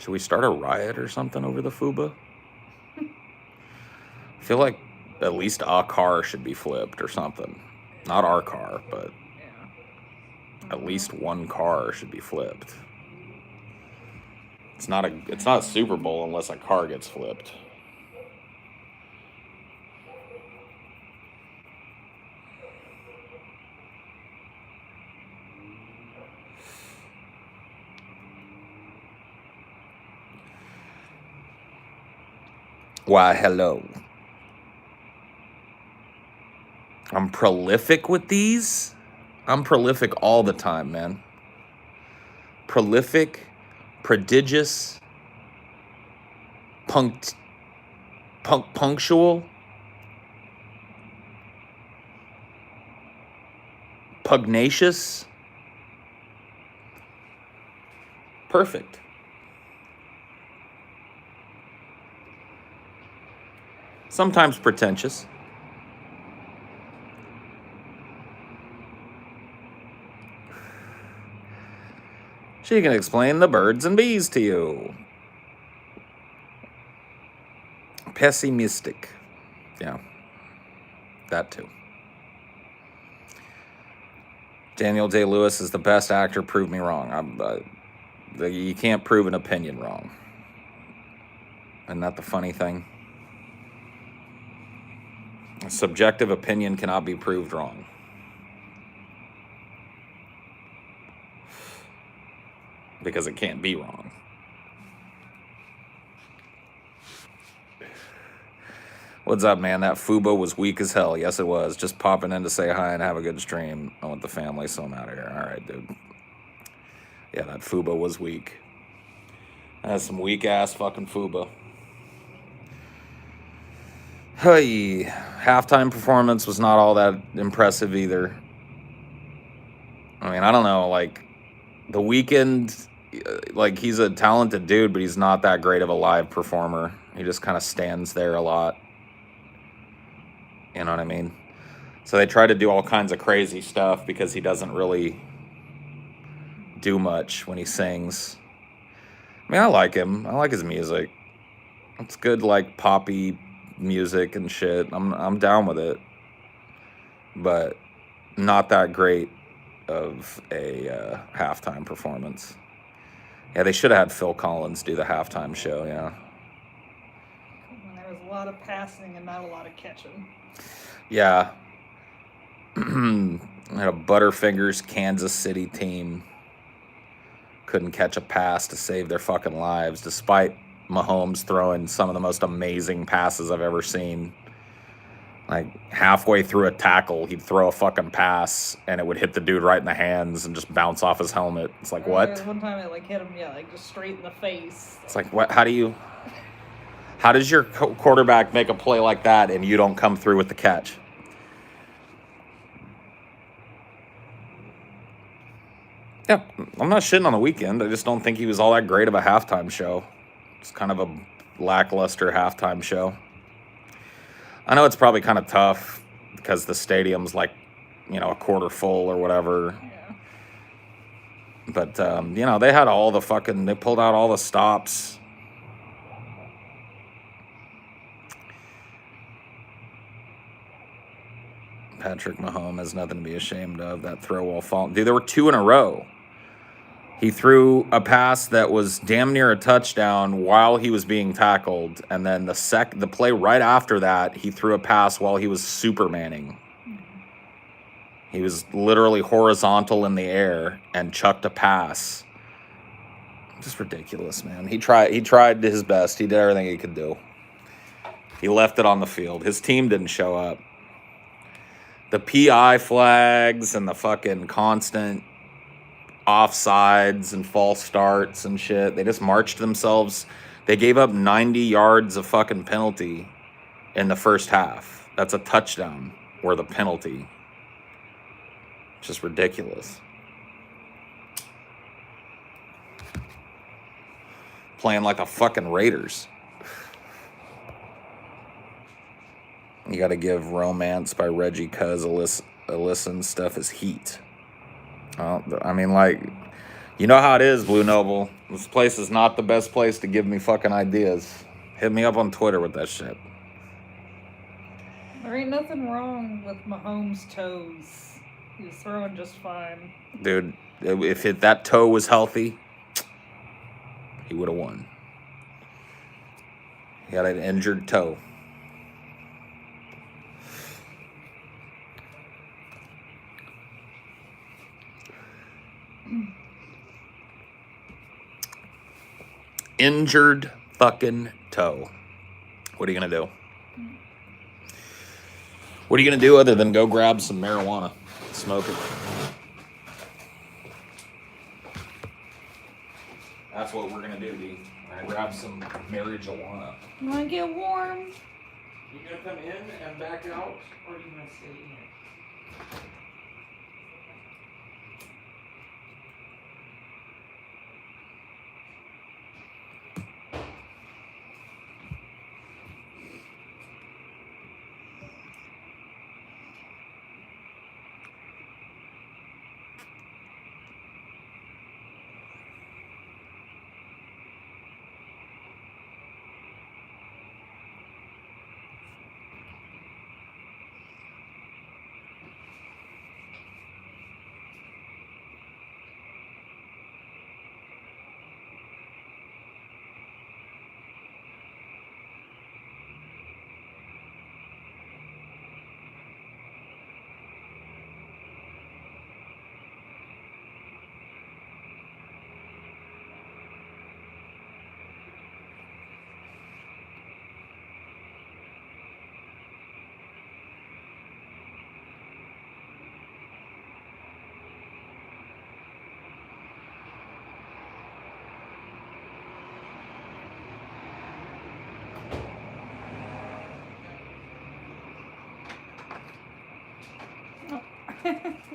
Should we start a riot or something over the FUBA? I feel like at least a car should be flipped or something. Not our car, but at least one car should be flipped. It's not a Super Bowl unless a car gets flipped. Why, hello. I'm prolific with these. I'm prolific all the time, man. Prolific, prodigious, punctual, pugnacious. Perfect. Sometimes pretentious. She can explain the birds and bees to you. Pessimistic. Yeah, that too. Daniel Day-Lewis is the best actor. Prove me wrong. You can't prove an opinion wrong. Isn't that the funny thing? A subjective opinion cannot be proved wrong. Because it can't be wrong. What's up, man? That FUBA was weak as hell. Yes, it was. Just popping in to say hi and have a good stream. I want the family, so I'm out of here. All right, dude. Yeah, that FUBA was weak. That's some weak-ass fucking FUBA. Hey, halftime performance was not all that impressive either. I mean, I don't know, like, The Weeknd, like, he's a talented dude, but he's not that great of a live performer. He just kind of stands there a lot. You know what I mean? So they try to do all kinds of crazy stuff because he doesn't really do much when he sings. I mean, I like him. I like his music. It's good, like, poppy music and shit. I'm down with it. But not that great of a halftime performance. Yeah, they should have had Phil Collins do the halftime show, yeah. There was a lot of passing and not a lot of catching. Yeah. Had a Butterfingers Kansas City team. Couldn't catch a pass to save their fucking lives, despite Mahomes throwing some of the most amazing passes I've ever seen. Like, halfway through a tackle, he'd throw a fucking pass, and it would hit the dude right in the hands and just bounce off his helmet. It's like, what? One time it, like, hit him, yeah, like, just straight in the face. It's like, what? How does your quarterback make a play like that and you don't come through with the catch? Yeah, I'm not shitting on The Weeknd. I just don't think he was all that great of a halftime show. It's kind of a lackluster halftime show. I know it's probably kind of tough because the stadium's like, a quarter full or whatever. Yeah. But, they had they pulled out all the stops. Patrick Mahomes has nothing to be ashamed of. That throw while falling. Dude, there were 2 in a row. He threw a pass that was damn near a touchdown while he was being tackled. And then the play right after that, he threw a pass while he was Supermaning. He was literally horizontal in the air and chucked a pass. Just ridiculous, man. He tried his best. He did everything he could do. He left it on the field. His team didn't show up. The PI flags and the fucking constant offsides and false starts and shit. They just marched themselves. They gave up 90 yards of fucking penalty in the first half. That's a touchdown or the penalty. Just ridiculous. Playing like the fucking Raiders. You got to give Romance by Reggie Cuz a listen. Stuff is heat. I mean, like, You know how it is, Blue Noble. This place is not the best place to give me fucking ideas. Hit me up on Twitter with that shit. There ain't nothing wrong with Mahomes' toes. He was throwing just fine. Dude, if that toe was healthy, he would have won. He had an injured toe. Injured fucking toe. What are you going to do? What are you going to do other than go grab some marijuana, smoke it? That's what we're going to do, D. We're going to grab some marijuana. You want to get warm? You going to come in and back out, or are you going to stay in?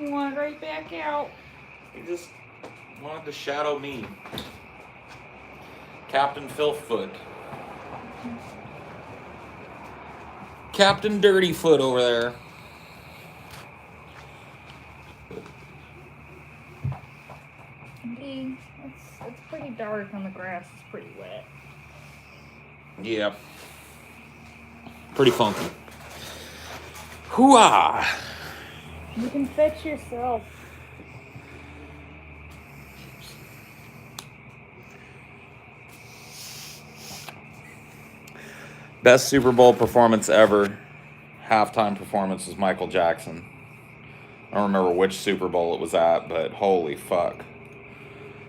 You want it right back out. He just wanted to shadow me. Captain Filthfoot. Captain Dirtyfoot over there. Indeed. It's pretty dark and the grass is pretty wet. Yeah. Pretty funky. Hoo-ah! You can fetch yourself. Best Super Bowl performance ever. Halftime performance was Michael Jackson. I don't remember which Super Bowl it was at, but holy fuck.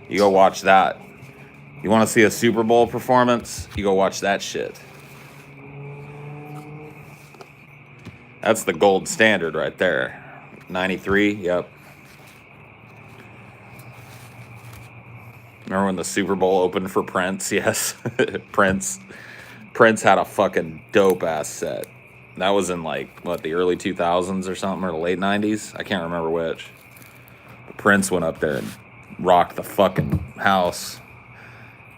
You go watch that. You want to see a Super Bowl performance? You go watch that shit. That's the gold standard right there. 93, yep. Remember when the Super Bowl opened for Prince? Yes, Prince. Prince had a fucking dope-ass set. That was in, like, what, the early 2000s or something, or the late 90s? I can't remember which. But Prince went up there and rocked the fucking house.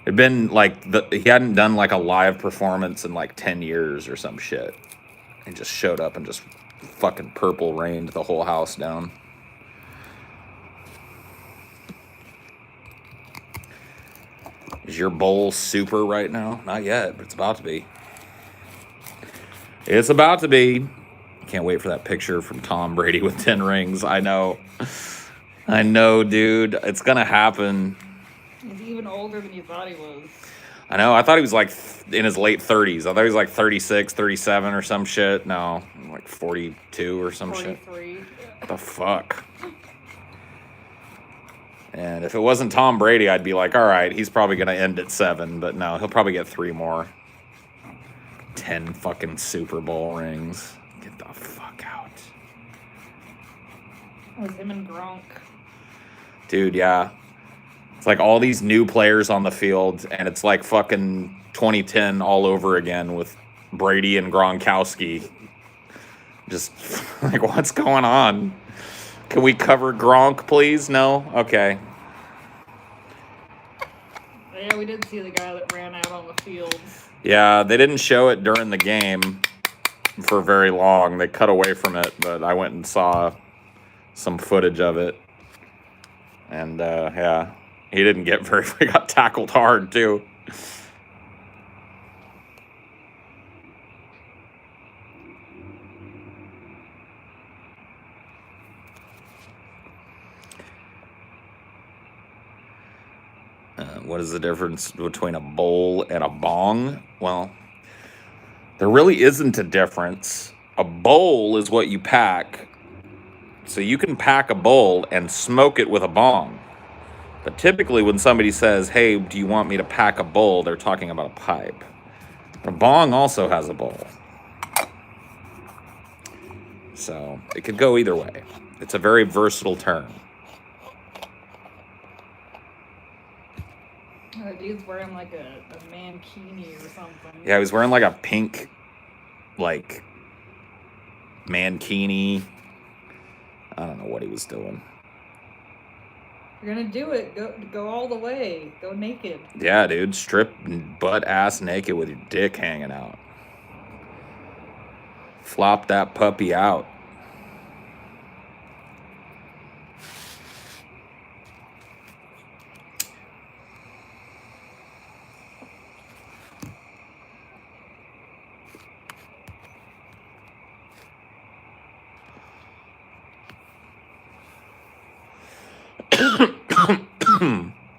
It'd been, like, he hadn't done, like, a live performance in, like, 10 years or some shit. And just showed up and just fucking purple rained the whole house down. Is your bowl super right now? Not yet, but it's about to be. It's about to be. Can't wait for that picture from Tom Brady with 10 rings. I know. I know, dude. It's going to happen. He's even older than you thought he was. I know. I thought he was like in his late 30s. I thought he was like 36, 37 or some shit. No, like 42 or some 43. shit. What the fuck? And if it wasn't Tom Brady, I'd be like, all right, he's probably going to end at 7. But no, he'll probably get 3 more. 10 fucking Super Bowl rings. Get the fuck out. It was him and Gronk. Dude, yeah. It's like all these new players on the field, and it's like fucking 2010 all over again with Brady and Gronkowski. Just like, what's going on? Can we cover Gronk, please? No? Okay. Yeah, we did see the guy that ran out on the field. Yeah, they didn't show it during the game for very long. They cut away from it, but I went and saw some footage of it. And, yeah, He didn't get very. He got tackled hard too. What is the difference between a bowl and a bong? Well, there really isn't a difference. A bowl is what you pack. So you can pack a bowl and smoke it with a bong. But typically when somebody says, hey, do you want me to pack a bowl? They're talking about a pipe. A bong also has a bowl. So it could go either way. It's a very versatile term. The dude's wearing like a mankini or something. Yeah, he was wearing like a pink, like, mankini. I don't know what he was doing. If you're gonna do it, go all the way. Go naked. Yeah, dude, strip butt ass naked with your dick hanging out. Flop that puppy out.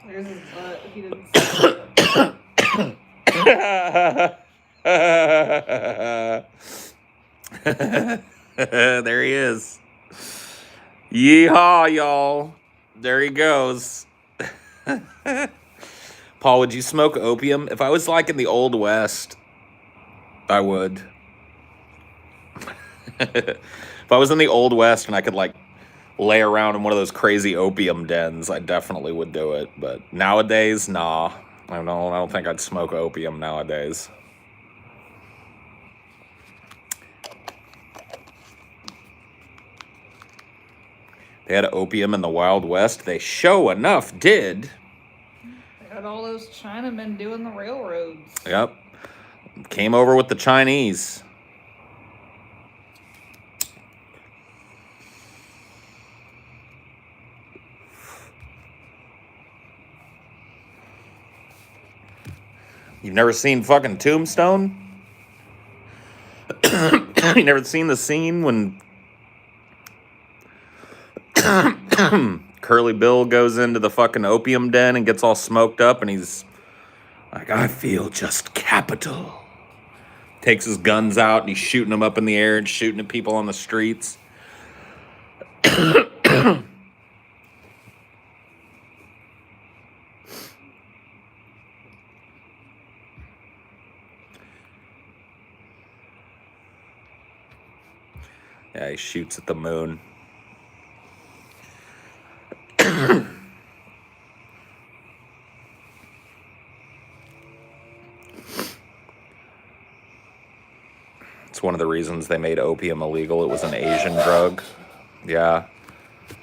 There's his butt. He didn't see it. There he is. Yeehaw, y'all. There he goes. Paul, would you smoke opium? If I was like in the Old West, I would. If I was in the Old West and I could like lay around in one of those crazy opium dens, I definitely would do it. But nowadays, nah. I don't think I'd smoke opium nowadays. They had opium in the Wild West. They sure enough did. They had all those Chinamen doing the railroads. Yep. Came over with the Chinese. You've never seen fucking Tombstone? You never seen the scene when Curly Bill goes into the fucking opium den and gets all smoked up and he's like, I feel just capital. Takes his guns out and he's shooting them up in the air and shooting at people on the streets. Yeah, he shoots at the moon. It's one of the reasons they made opium illegal. It was an Asian drug. Yeah.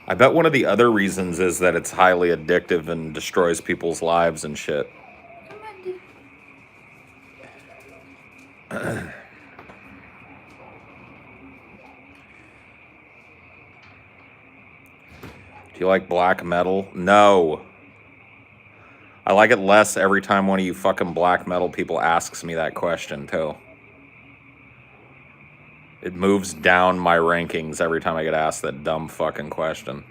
I bet one of the other reasons is that it's highly addictive and destroys people's lives and shit. Come on, dude. Do you like black metal? No. I like it less every time one of you fucking black metal people asks me that question, too. It moves down my rankings every time I get asked that dumb fucking question.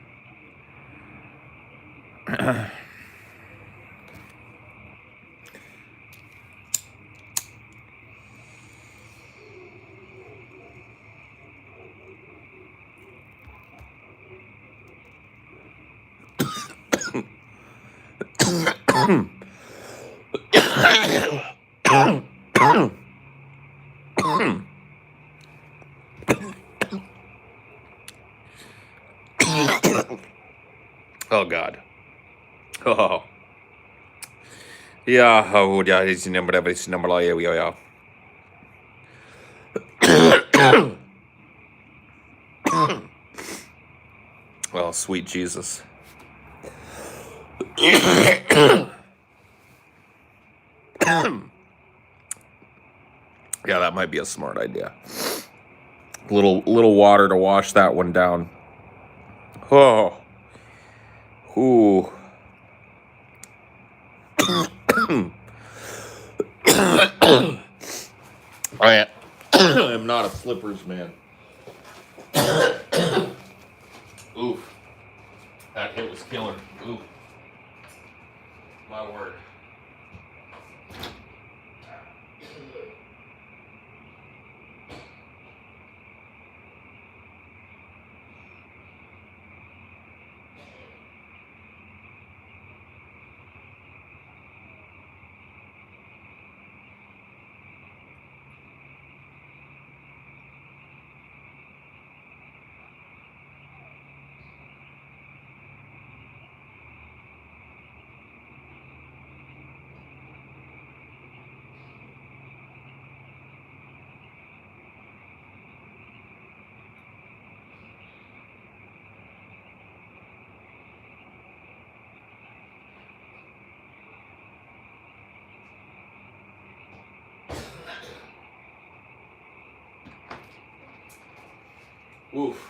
Oh, God. Oh. Yeah, oh, yeah, it's number, yeah. Well, sweet Jesus. Yeah, that might be a smart idea. Little water to wash that one down. Oh. Ooh. flippers, man. Oof. That hit was killer. Oof. My word. Oof.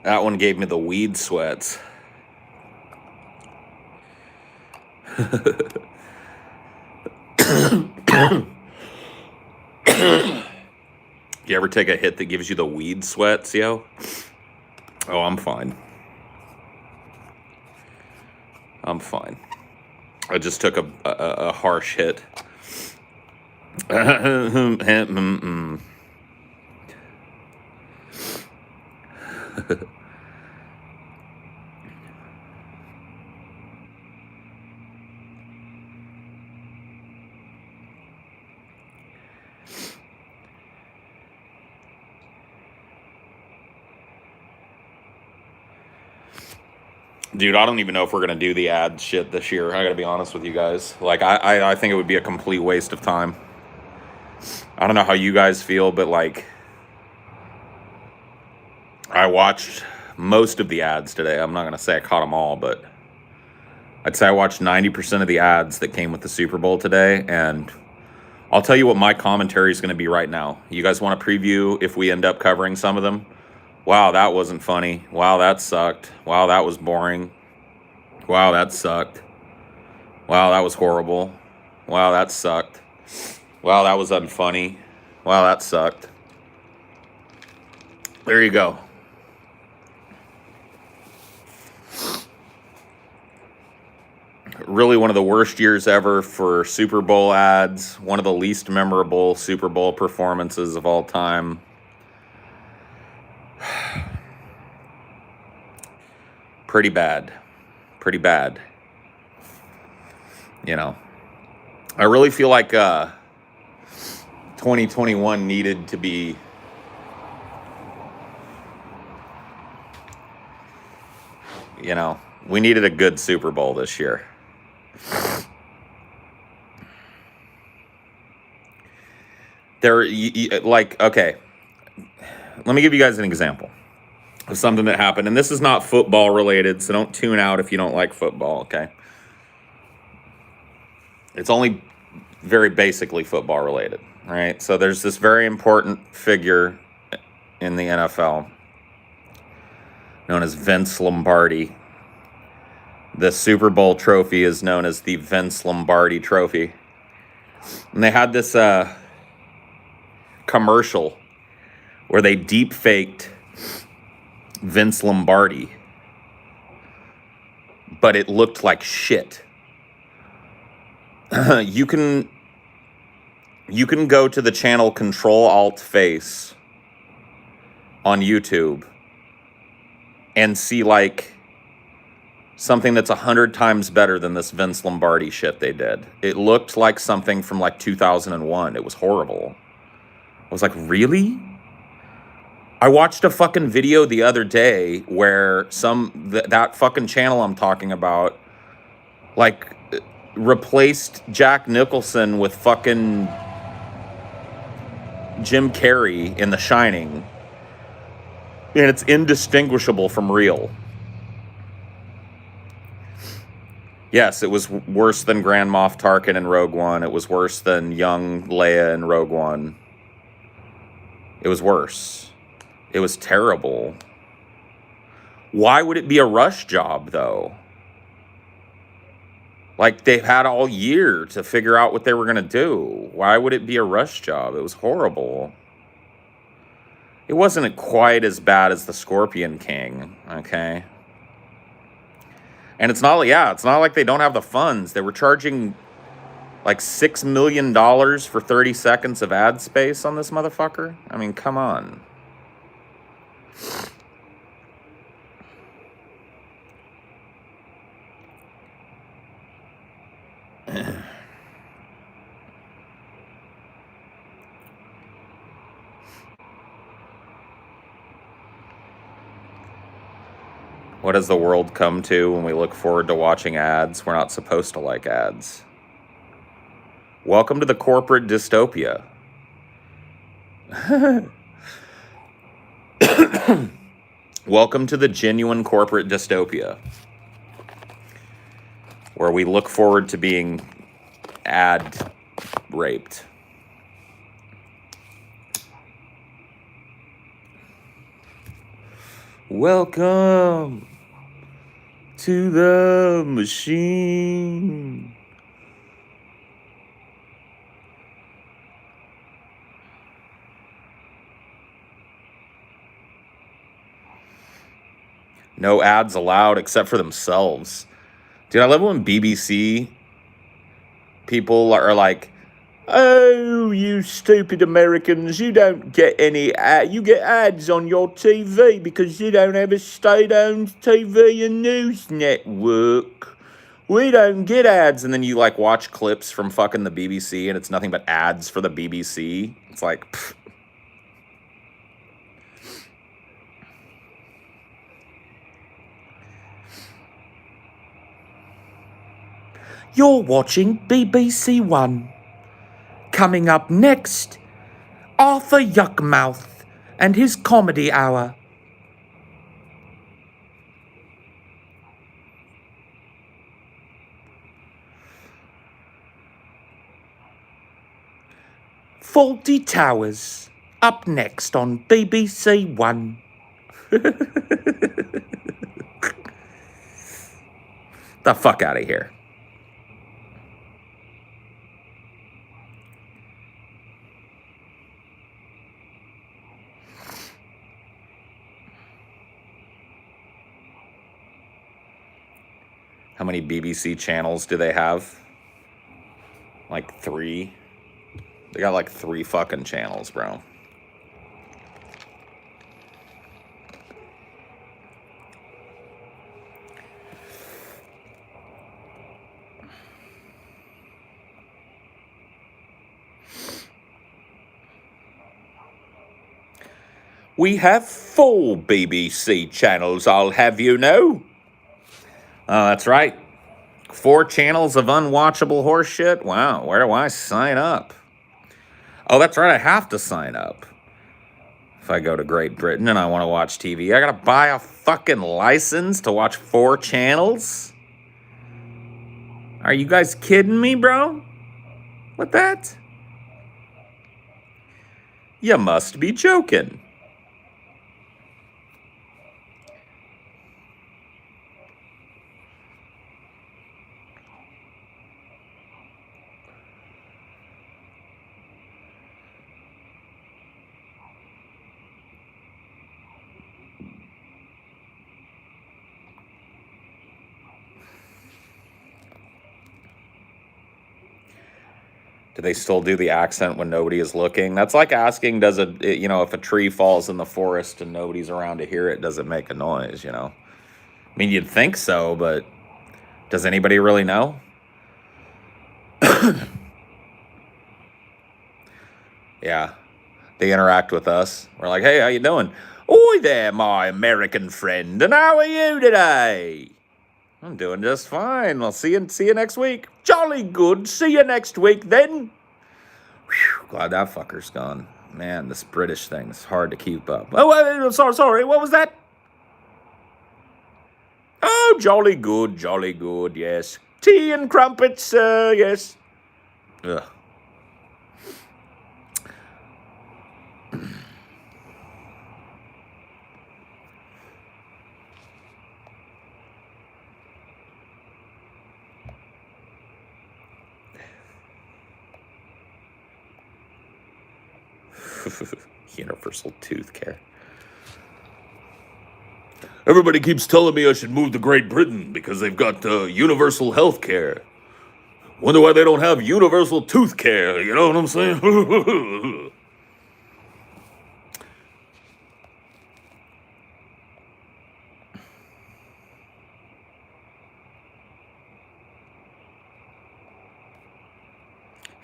That one gave me the weed sweats. You ever take a hit that gives you the weed sweats, yo? Oh, I'm fine. I'm fine. I just took a harsh hit. Dude, I don't even know if we're going to do the ad shit this year. I got to be honest with you guys. Like, I think it would be a complete waste of time. I don't know how you guys feel, but, like, I watched most of the ads today. I'm not going to say I caught them all, but I'd say I watched 90% of the ads that came with the Super Bowl today, and I'll tell you what my commentary is going to be right now. You guys want to preview if we end up covering some of them? Wow, that wasn't funny. Wow, that sucked. Wow, that was boring. Wow, that sucked. Wow, that was horrible. Wow, that sucked. Wow, that was unfunny. Wow, that sucked. There you go. Really one of the worst years ever for Super Bowl ads. One of the least memorable Super Bowl performances of all time. Pretty bad. Pretty bad. You know, I really feel like 2021 needed to be we needed a good Super Bowl this year. Okay, let me give you guys an example of something that happened. And this is not football related, so don't tune out if you don't like football, okay? It's only very basically football related, right? So there's this very important figure in the NFL known as Vince Lombardi. The Super Bowl trophy is known as the Vince Lombardi Trophy. And they had this commercial where they deep faked Vince Lombardi, but it looked like shit. You can go to the channel Control-Alt-Face on YouTube and see like something that's 100 times better than this Vince Lombardi shit they did. It looked like something from like 2001. It was horrible. I was like, really? I watched a fucking video the other day where that fucking channel I'm talking about, like, replaced Jack Nicholson with fucking Jim Carrey in The Shining. And it's indistinguishable from real. Yes, it was worse than Grand Moff Tarkin in Rogue One. It was worse than young Leia in Rogue One. It was worse. It was terrible. Why would it be a rush job, though? Like, they've had all year to figure out what they were going to do. Why would it be a rush job? It was horrible. It wasn't quite as bad as the Scorpion King, okay? And it's not like they don't have the funds. They were charging like $6 million for 30 seconds of ad space on this motherfucker. I mean, come on. What does the world come to when we look forward to watching ads? We're not supposed to like ads. Welcome to the corporate dystopia. Welcome to the genuine corporate dystopia, where we look forward to being ad raped. Welcome to the machine. No ads allowed except for themselves. Dude, I love when BBC people are like, oh, you stupid Americans, you don't get any you get ads on your TV because you don't have a state-owned TV and news network. We don't get ads. And then you like watch clips from fucking the BBC and it's nothing but ads for the BBC. It's like, pfft. You're watching BBC One. Coming up next, Arthur Yuckmouth and his comedy hour. Faulty Towers, up next on BBC One. The fuck out of here. How many BBC channels do they have? Like 3? They got like 3 fucking channels, bro. We have 4 BBC channels, I'll have you know. Oh, that's right. 4 channels of unwatchable horse shit? Wow, where do I sign up? Oh, that's right, I have to sign up. If I go to Great Britain and I want to watch TV, I gotta buy a fucking license to watch 4 channels? Are you guys kidding me, bro? What that? You must be joking. Do they still do the accent when nobody is looking? That's like asking, if a tree falls in the forest and nobody's around to hear it, does it make a noise, you know? I mean, you'd think so, but does anybody really know? Yeah. They interact with us. We're like, hey, how you doing? Oi there, my American friend, and how are you today? I'm doing just fine. I'll see you next week. Jolly good. See you next week then. Whew, glad that fucker's gone. Man, this British thing is hard to keep up. Oh, sorry. What was that? Oh, jolly good, yes. Tea and crumpets, yes. Ugh. Universal tooth care. Everybody keeps telling me I should move to Great Britain because they've got universal health care. Wonder why they don't have universal tooth care, you know what I'm saying?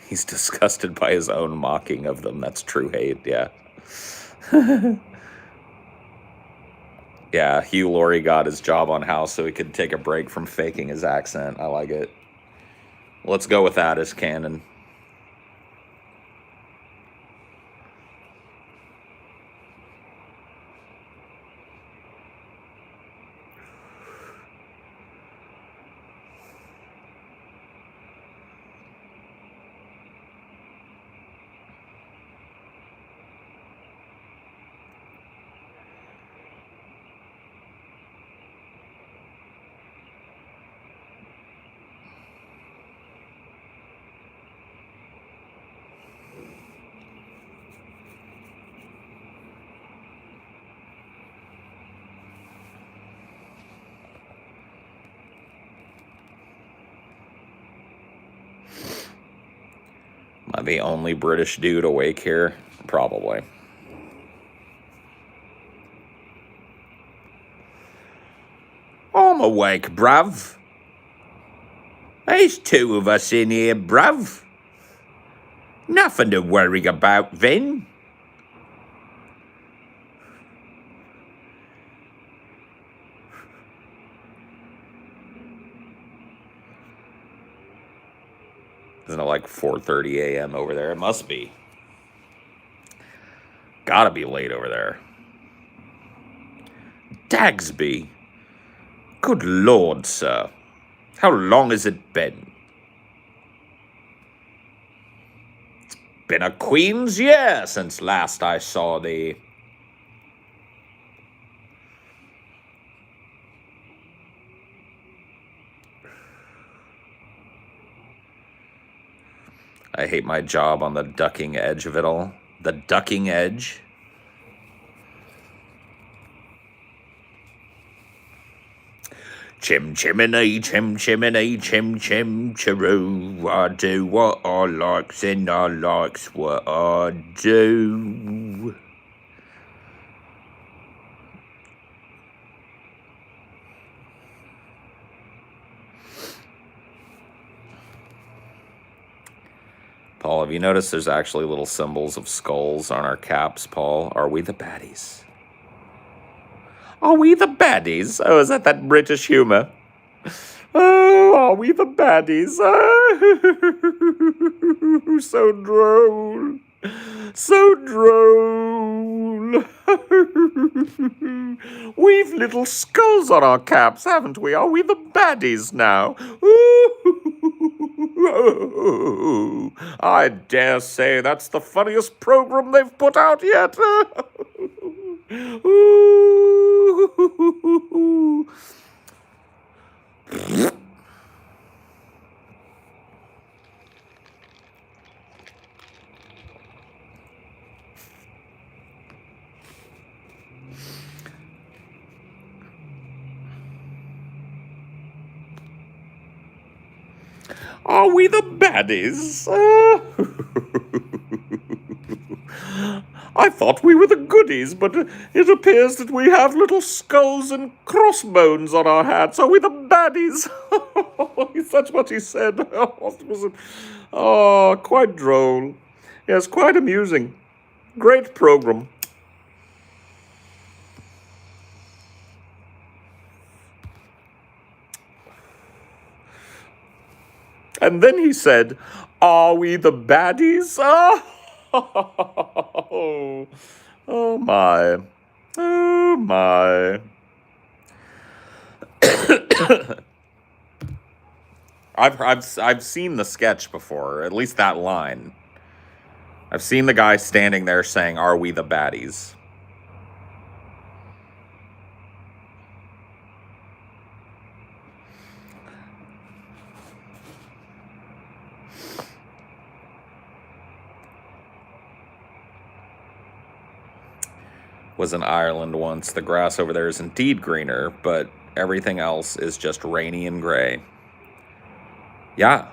He's disgusted by his own mocking of them. That's true hate, yeah. Yeah, Hugh Laurie got his job on House so he could take a break from faking his accent. I like it. Let's go with that as canon. Am I the only British dude awake here? Probably. I'm awake, bruv. There's two of us in here, bruv. Nothing to worry about, then. Isn't it like 4:30 a.m. over there? It must be. Gotta be late over there. Dagsby. Good Lord, sir. How long has it been? It's been a queen's year since last I saw thee. I hate my job on the ducking edge of it all. The ducking edge. Chim chimney, chim chimney, chim chim chiroo. I do what I likes and I likes what I do. Paul, have you noticed there's actually little symbols of skulls on our caps, Paul? Are we the baddies? Are we the baddies? Oh, is that British humor? Oh, are we the baddies? Oh, so droll. So droll. We've little skulls on our caps, haven't we? Are we the baddies now? I dare say that's the funniest program they've put out yet. Are we the baddies? I thought we were the goodies, but it appears that we have little skulls and crossbones on our hats. Are we the baddies? That's what he said. Oh, quite droll. Yes, quite amusing. Great program. And then he said, "Are we the baddies?" Oh, oh my. Oh my. I've seen the sketch before, at least that line. I've seen the guy standing there saying, "Are we the baddies?" was in Ireland once. The grass over there is indeed greener, but everything else is just rainy and gray. Yeah,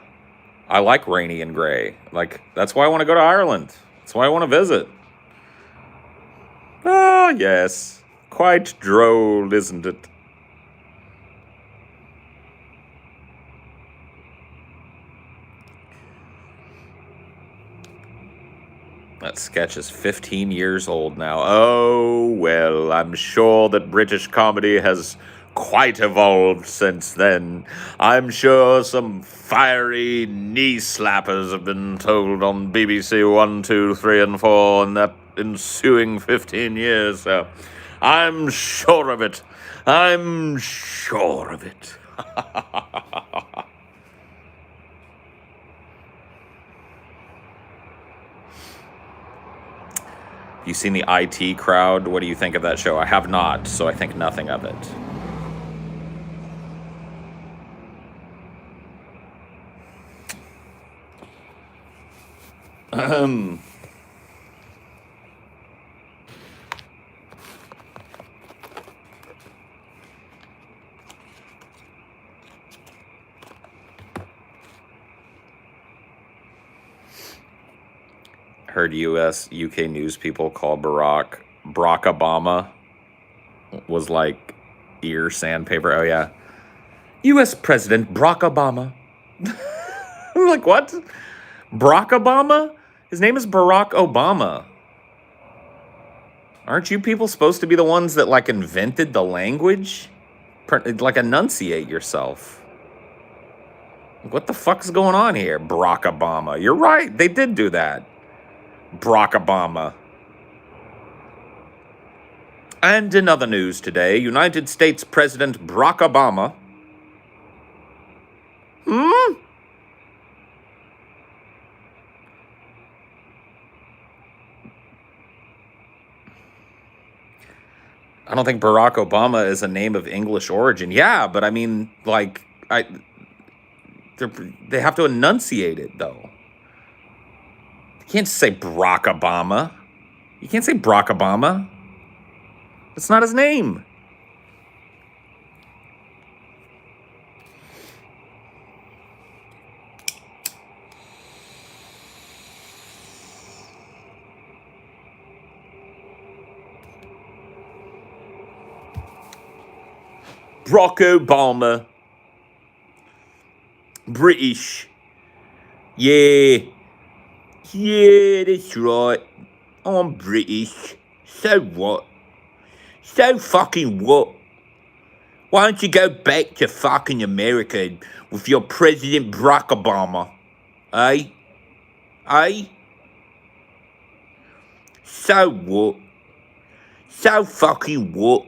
I like rainy and gray. Like, that's why I want to go to Ireland. That's why I want to visit. Ah, yes. Quite droll, isn't it? That sketch is 15 years old now. Oh, well, I'm sure that British comedy has quite evolved since then. I'm sure some fiery knee slappers have been told on BBC 1, 2, 3, and 4 in that ensuing 15 years. So I'm sure of it. I'm sure of it. You seen the IT Crowd? What do you think of that show? I have not, so I think nothing of it. Heard US, UK news people call Barack Obama was like ear sandpaper. Oh, yeah. US President Barack Obama. I'm like, what? Barack Obama? His name is Barack Obama. Aren't you people supposed to be the ones that, like, invented the language? Like, enunciate yourself. What the fuck's going on here, Barack Obama? You're right. They did do that. Barack Obama. And in other news today, United States President Barack Obama. I don't think Barack Obama is a name of English origin. Yeah, but I mean, like, they have to enunciate it, though. You can't say Barack Obama. You can't say Barack Obama. That's not his name. Barack Obama. British. Yeah. Yeah, that's right. I'm British. So what? So fucking what? Why don't you go back to fucking America with your President Barack Obama? Eh? Eh? So what? So fucking what?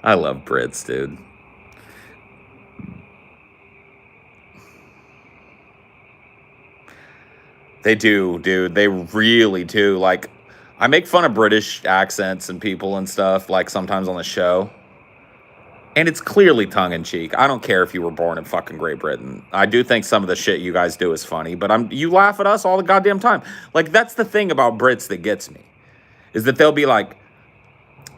I love Brits, dude. They do, dude. They really do. Like, I make fun of British accents and people and stuff, like, sometimes on the show. And it's clearly tongue-in-cheek. I don't care if you were born in fucking Great Britain. I do think some of the shit you guys do is funny, but you laugh at us all the goddamn time. Like, that's the thing about Brits that gets me, is that they'll be like,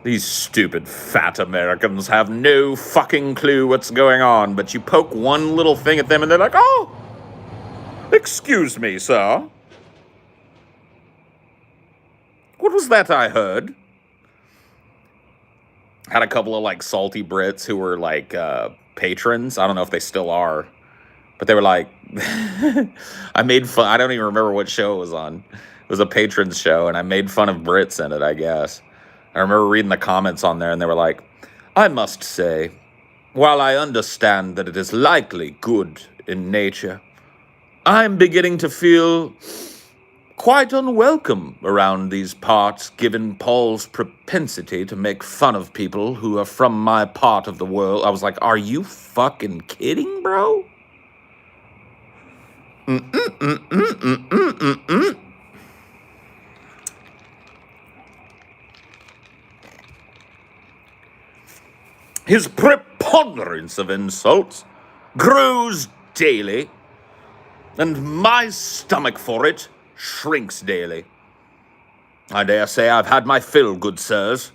these stupid fat Americans have no fucking clue what's going on. But you poke one little thing at them and they're like, oh, excuse me, sir. What was that I heard? Had a couple of, like, salty Brits who were, like, patrons. I don't know if they still are. But they were like, I made fun. I don't even remember what show it was on. It was a patrons show, and I made fun of Brits in it, I guess. I remember reading the comments on there, and they were like, I must say, while I understand that it is likely good in nature, I'm beginning to feel quite unwelcome around these parts, given Paul's propensity to make fun of people who are from my part of the world. I was like, are you fucking kidding, bro? His preponderance of insults grows daily, and my stomach for it shrinks daily. I dare say I've had my fill, good sirs.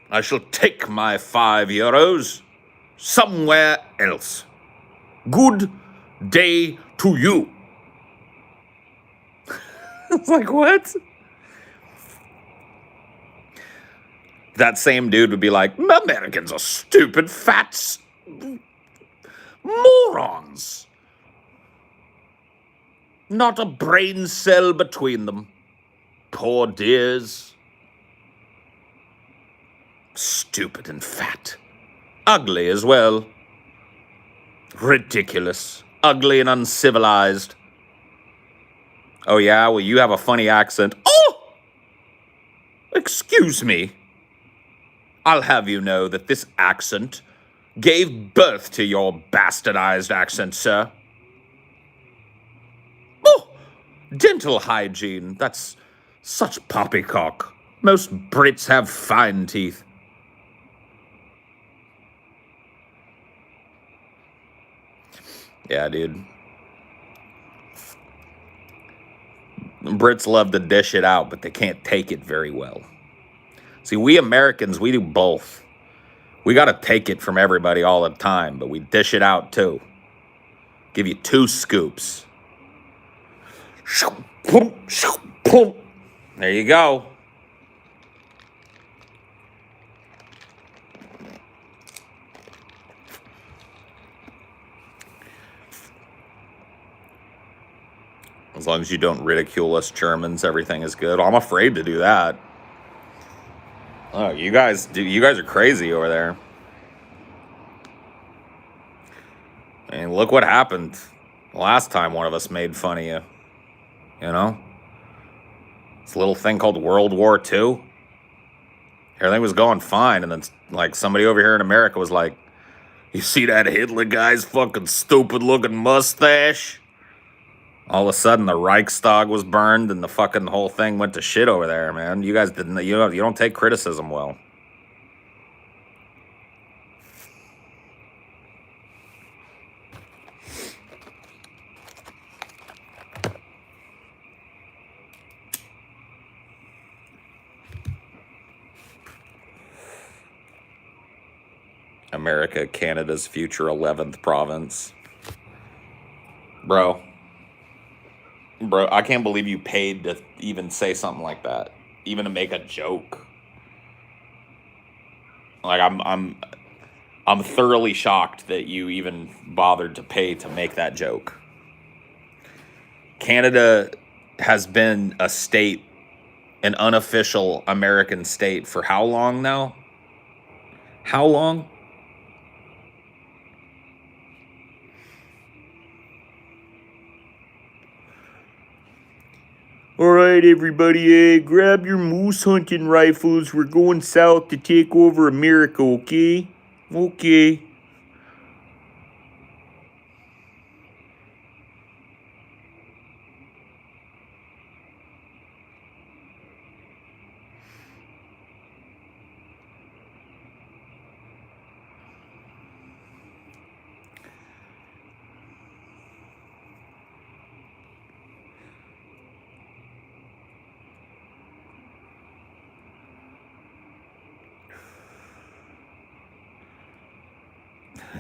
I shall take my €5 somewhere else. Good day to you. It's like, what? That same dude would be like, Americans are stupid, fat morons. Not a brain cell between them. Poor dears. Stupid and fat. Ugly as well. Ridiculous. Ugly and uncivilized. Oh yeah, well you have a funny accent. Oh! Excuse me. I'll have you know that this accent gave birth to your bastardized accent, sir. Oh! Dental hygiene. That's such poppycock. Most Brits have fine teeth. Yeah, dude. Brits love to dish it out, but they can't take it very well. See, we Americans, we do both. We got to take it from everybody all the time, but we dish it out too. Give you 2 scoops. There you go. As long as you don't ridicule us Germans, everything is good. I'm afraid to do that. Oh, you guys are crazy over there. I mean, look what happened last time one of us made fun of you. You know? This little thing called World War II. Everything was going fine, and then like somebody over here in America was like, you see that Hitler guy's fucking stupid looking mustache? All of a sudden, the Reichstag was burned, and the fucking whole thing went to shit over there, man. You guys didn't. You don't take criticism well. America, Canada's future 11th province. Bro, I can't believe you paid to even say something like that, even to make a joke. Like I'm thoroughly shocked that you even bothered to pay to make that joke. Canada has been a state, an unofficial American state for how long now? How long? Alright, everybody, grab your moose hunting rifles. We're going south to take over America, okay? Okay.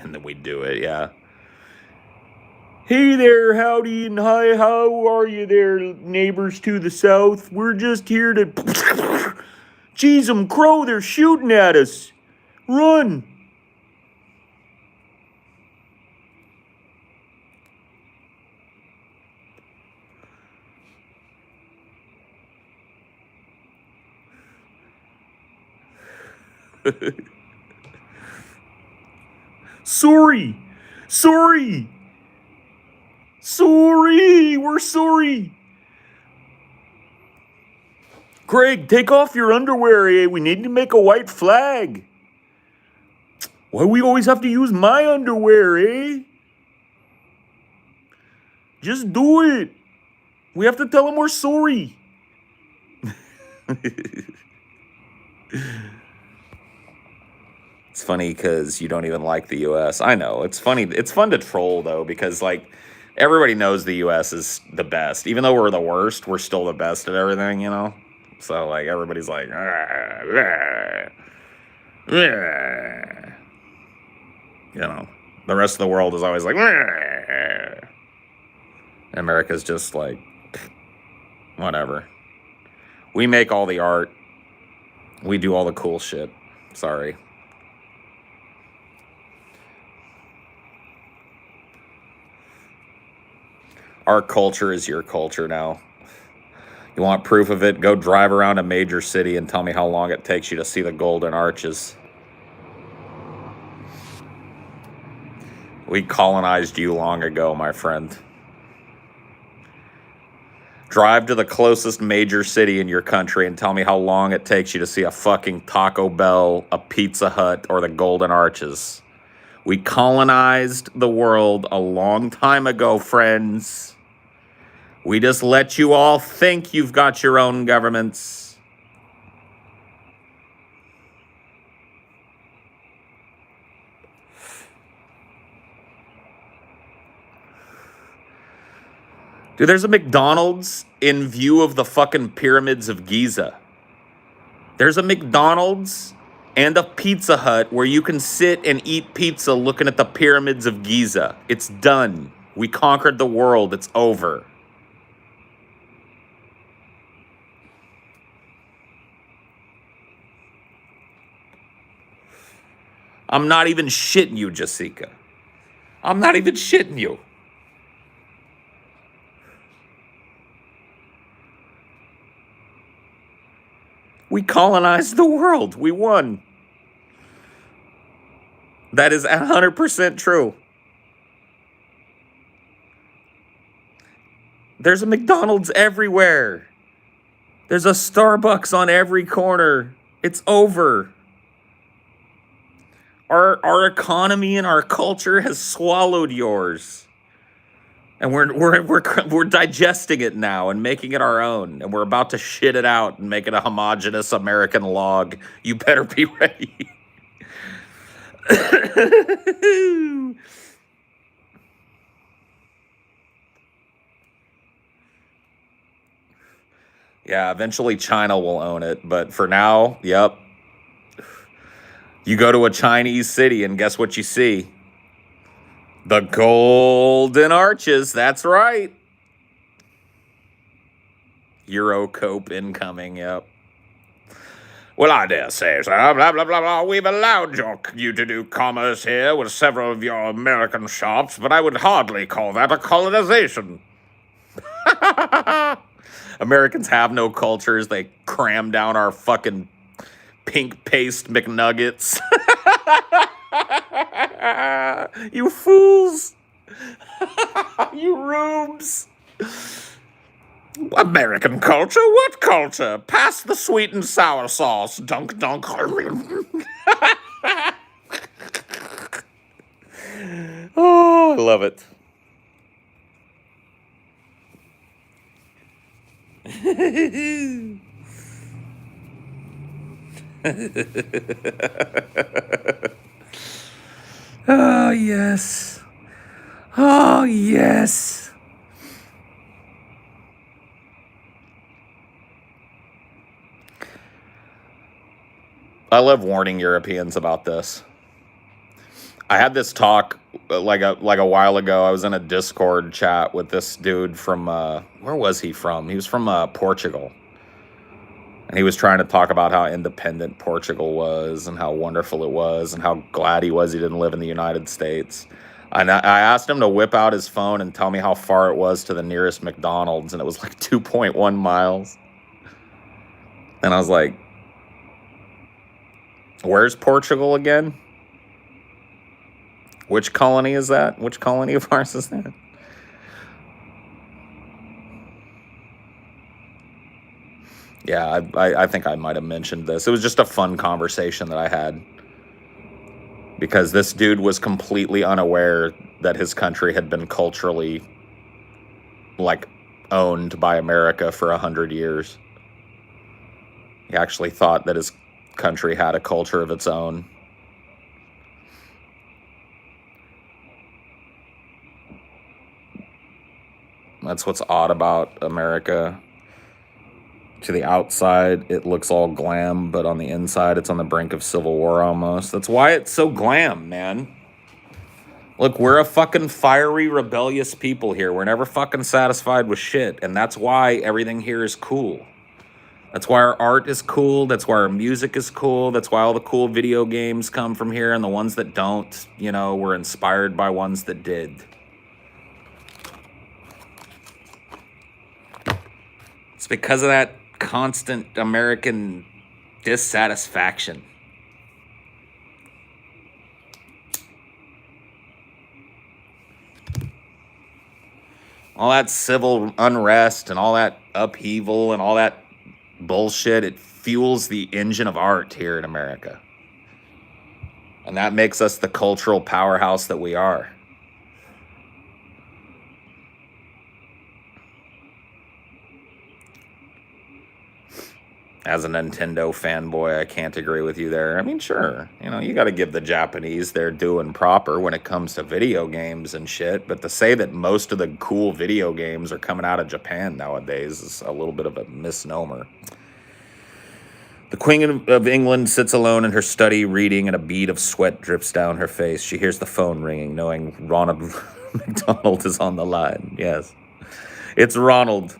And then we do it, yeah. Hey there, howdy and hi, how are you there, neighbors to the south? We're just here to... Jeez, crow, they're shooting at us. Run. Sorry. We're sorry. Craig, take off your underwear, eh? We need to make a white flag. Why we always have to use my underwear, eh? Just do it. We have to tell them we're sorry. It's funny because you don't even like the U.S. I know. It's funny. It's fun to troll, though, because, like, everybody knows the U.S. is the best. Even though we're the worst, we're still the best at everything, you know? So, like, everybody's like, you know, the rest of the world is always like, America's just like, whatever. We make all the art. We do all the cool shit. Sorry. Our culture is your culture now. You want proof of it? Go drive around a major city and tell me how long it takes you to see the Golden Arches. We colonized you long ago, my friend. Drive to the closest major city in your country and tell me how long it takes you to see a fucking Taco Bell, a Pizza Hut, or the Golden Arches. We colonized the world a long time ago, friends. We just let you all think you've got your own governments. Dude, there's a McDonald's in view of the fucking pyramids of Giza. There's a McDonald's and a Pizza Hut where you can sit and eat pizza looking at the pyramids of Giza. It's done. We conquered the world. It's over. I'm not even shitting you, Jessica. I'm not even shitting you. We colonized the world. We won. That is 100% true. There's a McDonald's everywhere. There's a Starbucks on every corner. It's over. Our economy and our culture has swallowed yours. And we're digesting it now and making it our own. And we're about to shit it out and make it a homogenous American log. You better be ready. Yeah, eventually China will own it. But for now, yep. You go to a Chinese city and guess what you see? The Golden Arches. That's right. Eurocope incoming, yep. Well, I dare say, sir, blah, blah, blah, blah. We've allowed you to do commerce here with several of your American shops, but I would hardly call that a colonization. Americans have no cultures. They cram down our fucking pink paste McNuggets. You fools. You rubes. American culture? What culture? Pass the sweet and sour sauce. Dunk, dunk. Oh, I love it. Oh, yes. Oh, yes. I love warning Europeans about this. I had this talk like a while ago. I was in a Discord chat with this dude from where was he from? He was from Portugal. And he was trying to talk about how independent Portugal was and how wonderful it was and how glad he was he didn't live in the United States. And I asked him to whip out his phone and tell me how far it was to the nearest McDonald's, and it was like 2.1 miles. And I was like, where's Portugal again? Which colony is that? Which colony of ours is that? Yeah, I think I might have mentioned this. It was just a fun conversation that I had. Because this dude was completely unaware that his country had been culturally like owned by America for 100 years. He actually thought that his country had a culture of its own. That's what's odd about America. To the outside, it looks all glam, but on the inside, it's on the brink of civil war almost. That's why it's so glam, man. Look, we're a fucking fiery, rebellious people here. We're never fucking satisfied with shit, and that's why everything here is cool. That's why our art is cool. That's why our music is cool. That's why all the cool video games come from here, and the ones that don't, you know, were inspired by ones that did. It's because of that constant American dissatisfaction. All that civil unrest and all that upheaval and all that bullshit, it fuels the engine of art here in America. And that makes us the cultural powerhouse that we are. As a Nintendo fanboy, I can't agree with you there. I mean, sure, you know, you got to give the Japanese their due and proper when it comes to video games and shit. But to say that most of the cool video games are coming out of Japan nowadays is a little bit of a misnomer. The Queen of England sits alone in her study reading, and a bead of sweat drips down her face. She hears the phone ringing, knowing Ronald McDonald is on the line. Yes, it's Ronald.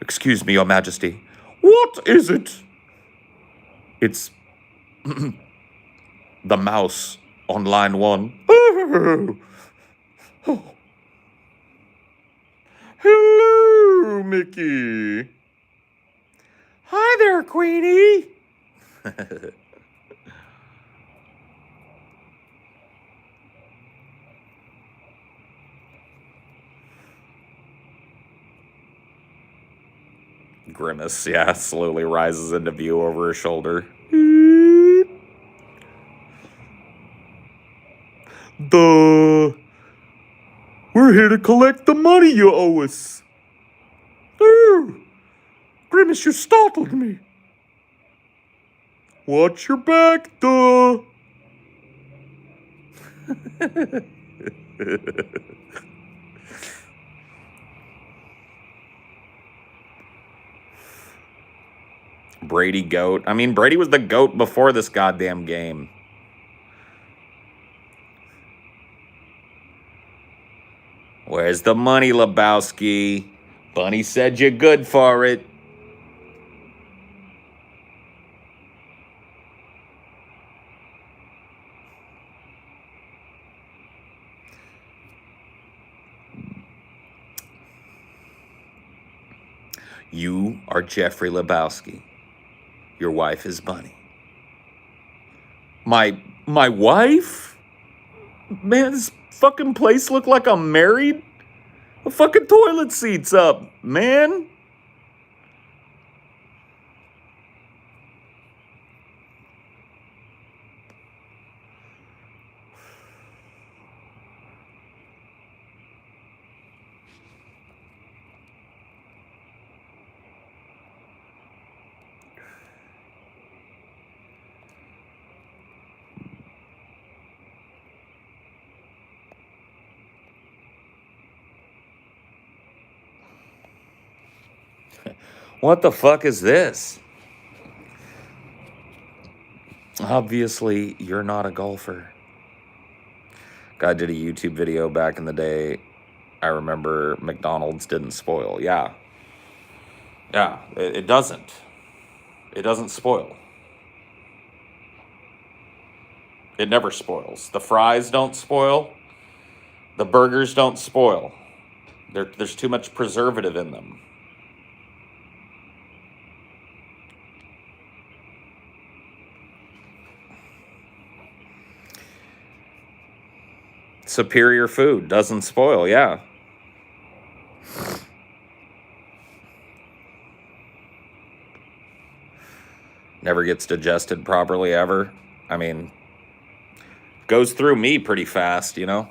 Excuse me, Your Majesty. What is it? It's the mouse on line 1. Oh. Hello, Mickey. Hi there, Queenie. Grimace, yeah, slowly rises into view over her shoulder. We're here to collect the money you owe us. Grimace, you startled me. Watch your back, duh. Brady goat. I mean, Brady was the goat before this goddamn game. Where's the money, Lebowski? Bunny said you're good for it. You are Jeffrey Lebowski. Your wife is Bunny. My wife? Man, this fucking place look like I'm married? The fucking toilet seat's up, man. What the fuck is this? Obviously, you're not a golfer. Guy did a YouTube video back in the day. I remember McDonald's didn't spoil. Yeah. Yeah, it doesn't. It doesn't spoil. It never spoils. The fries don't spoil. The burgers don't spoil. There's too much preservative in them. Superior food doesn't spoil, yeah. Never gets digested properly ever. I mean, goes through me pretty fast, you know?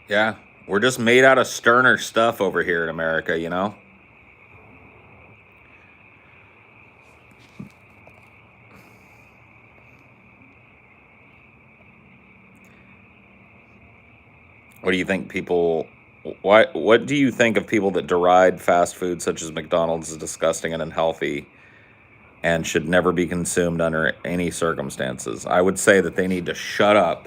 Yeah, we're just made out of sterner stuff over here in America, you know? What do you think people what do you think of people that deride fast food such as McDonald's as disgusting and unhealthy and should never be consumed under any circumstances? I would say that they need to shut up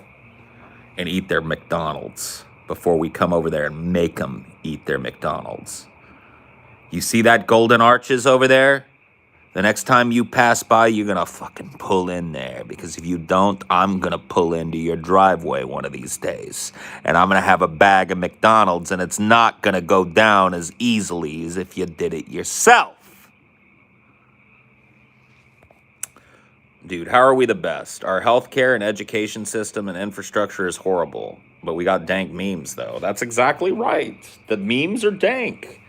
and eat their McDonald's before we come over there and make them eat their McDonald's. You see that golden arches over there? The next time you pass by, you're gonna fucking pull in there. Because if you don't, I'm gonna pull into your driveway one of these days. And I'm gonna have a bag of McDonald's, and it's not gonna go down as easily as if you did it yourself. Dude, how are we the best? Our healthcare and education system and infrastructure is horrible. But we got dank memes, though. That's exactly right. The memes are dank.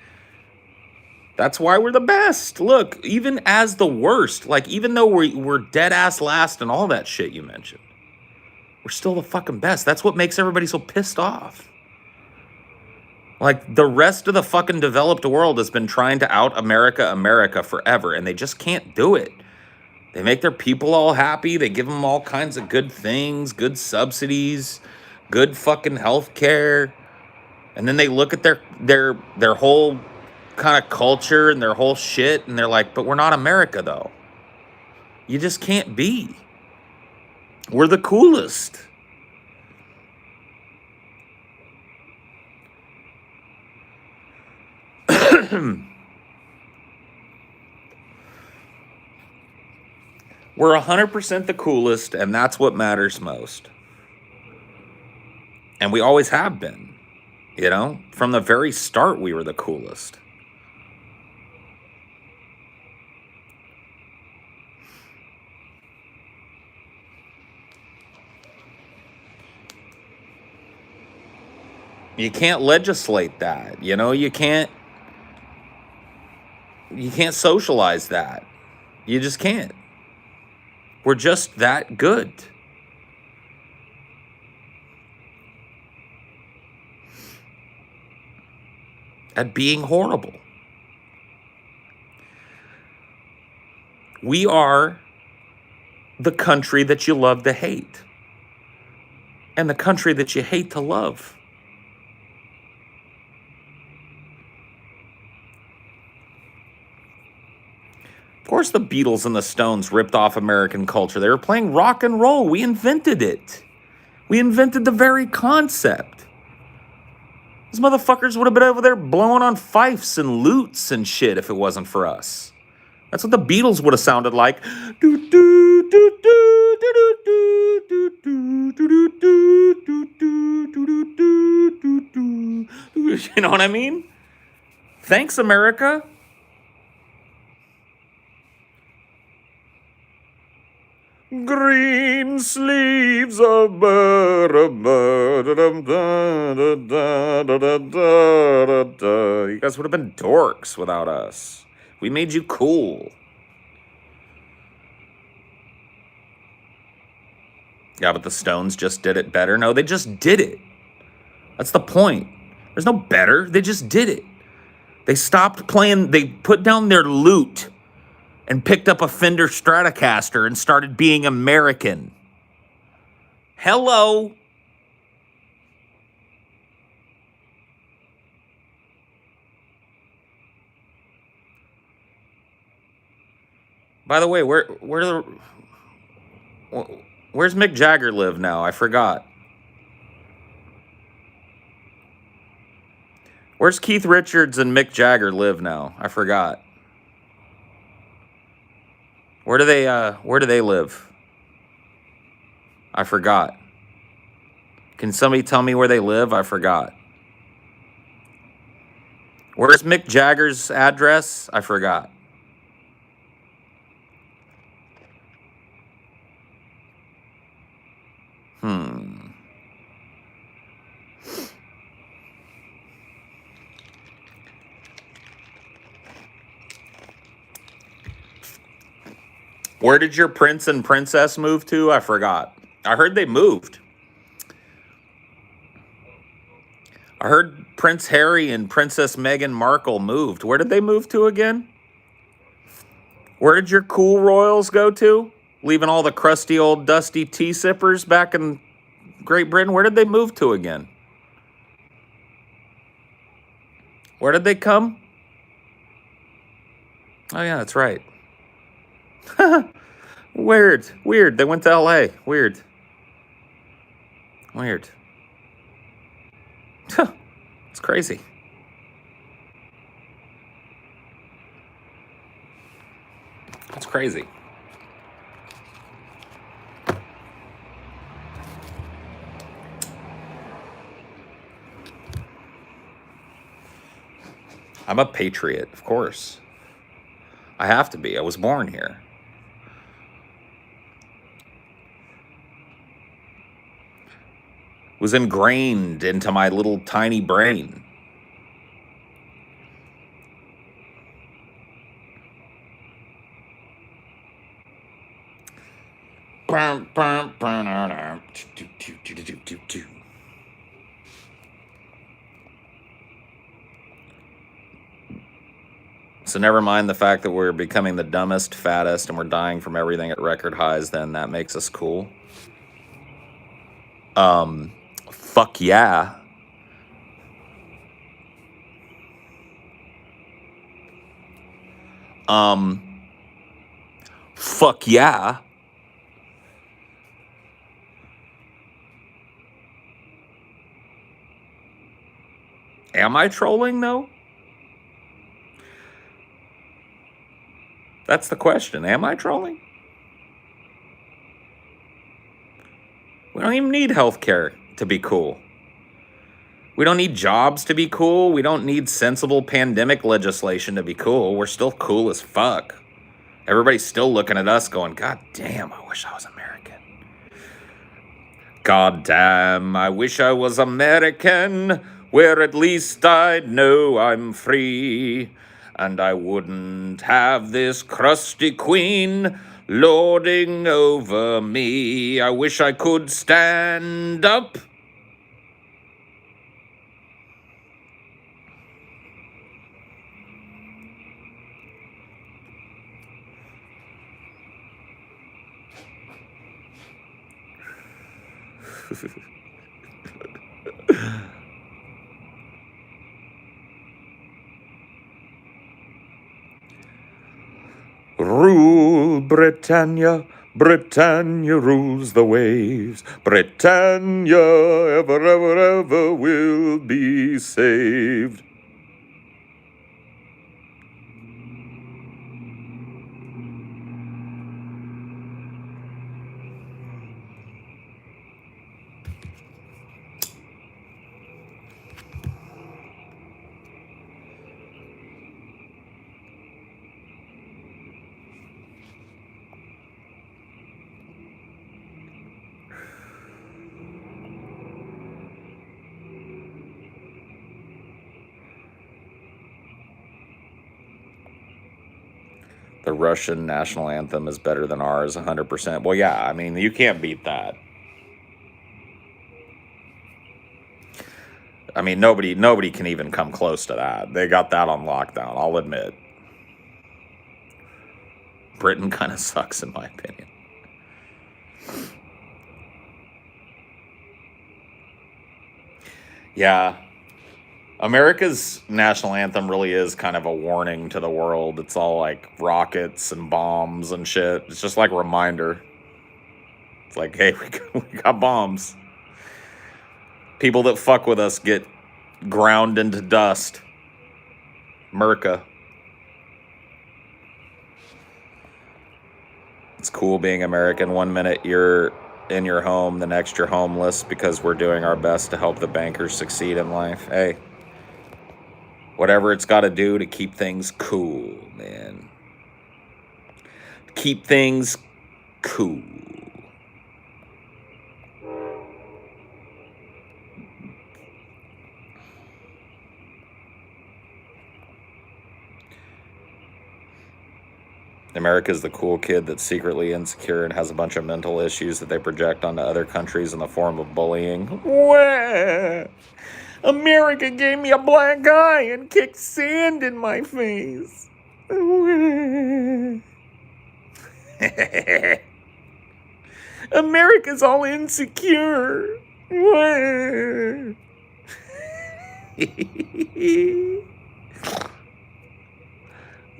That's why we're the best. Look, even as the worst, like even though we're dead ass last and all that shit you mentioned, we're still the fucking best. That's what makes everybody so pissed off. Like the rest of the fucking developed world has been trying to out America forever, and they just can't do it. They make their people all happy. They give them all kinds of good things, good subsidies, good fucking health care. And then they look at their whole kind of culture and their whole shit, and they're like, but we're not America, though. You just can't be. We're the coolest. We're 100% the coolest, and that's what matters most. And we always have been. You know, from the very start, we were the coolest. You can't legislate that. You know, you can't socialize that. You just can't. We're just that good. At being horrible. We are the country that you love to hate, and the country that you hate to love. Of course, the Beatles and the Stones ripped off American culture. They were playing rock and roll. We invented it. We invented the very concept. Those motherfuckers would have been over there blowing on fifes and lutes and shit if it wasn't for us. That's what the Beatles would have sounded like. You know what I mean? Thanks, America. Green sleeves of butter. You guys would have been dorks without us. We made you cool. Yeah, but the Stones just did it better. No, they just did it. That's the point. There's no better. They just did it. They stopped playing. They put down their lute and picked up a Fender Stratocaster and started being American. Hello. By the way, where's Mick Jagger live now? I forgot. Where's Keith Richards and Mick Jagger live now? I forgot. Where do they live? I forgot. Can somebody tell me where they live? I forgot. Where's Mick Jagger's address? I forgot. Where did your prince and princess move to? I forgot. I heard they moved. I heard Prince Harry and Princess Meghan Markle moved. Where did they move to again? Where did your cool royals go to? Leaving all the crusty old dusty tea sippers back in Great Britain? Where did they move to again? Where did they come? Oh, yeah, that's right. Weird. Weird. They went to LA. Weird. Weird. It's crazy. That's crazy. I'm a patriot, of course. I have to be. I was born here. It was ingrained into my little tiny brain. So never mind the fact that we're becoming the dumbest, fattest, and we're dying from everything at record highs, then that makes us cool. Fuck yeah. Fuck yeah. Am I trolling though? That's the question. Am I trolling? We don't even need healthcare to be cool. We don't need jobs to be cool. We don't need sensible pandemic legislation to be cool. We're still cool as fuck. Everybody's still looking at us going, God damn, I wish I was American. God damn, I wish I was American, where at least I'd know I'm free. And I wouldn't have this crusty queen lording over me. I wish I could stand up. Rule Britannia, Britannia rules the waves. Britannia ever, ever, ever will be saved. The Russian national anthem is better than ours, 100%. Well, yeah, I mean, you can't beat that. I mean, nobody can even come close to that. They got that on lockdown, I'll admit. Britain kind of sucks, in my opinion. Yeah. America's national anthem really is kind of a warning to the world. It's all like rockets and bombs and shit. It's just like a reminder. It's like, hey, we got bombs. People that fuck with us get ground into dust. Merca. It's cool being American. 1 minute you're in your home, the next you're homeless because we're doing our best to help the bankers succeed in life. Hey, whatever it's got to do to keep things cool, man. Keep things cool. America's the cool kid that's secretly insecure and has a bunch of mental issues that they project onto other countries in the form of bullying. Wah! America gave me a black eye and kicked sand in my face. America's all insecure.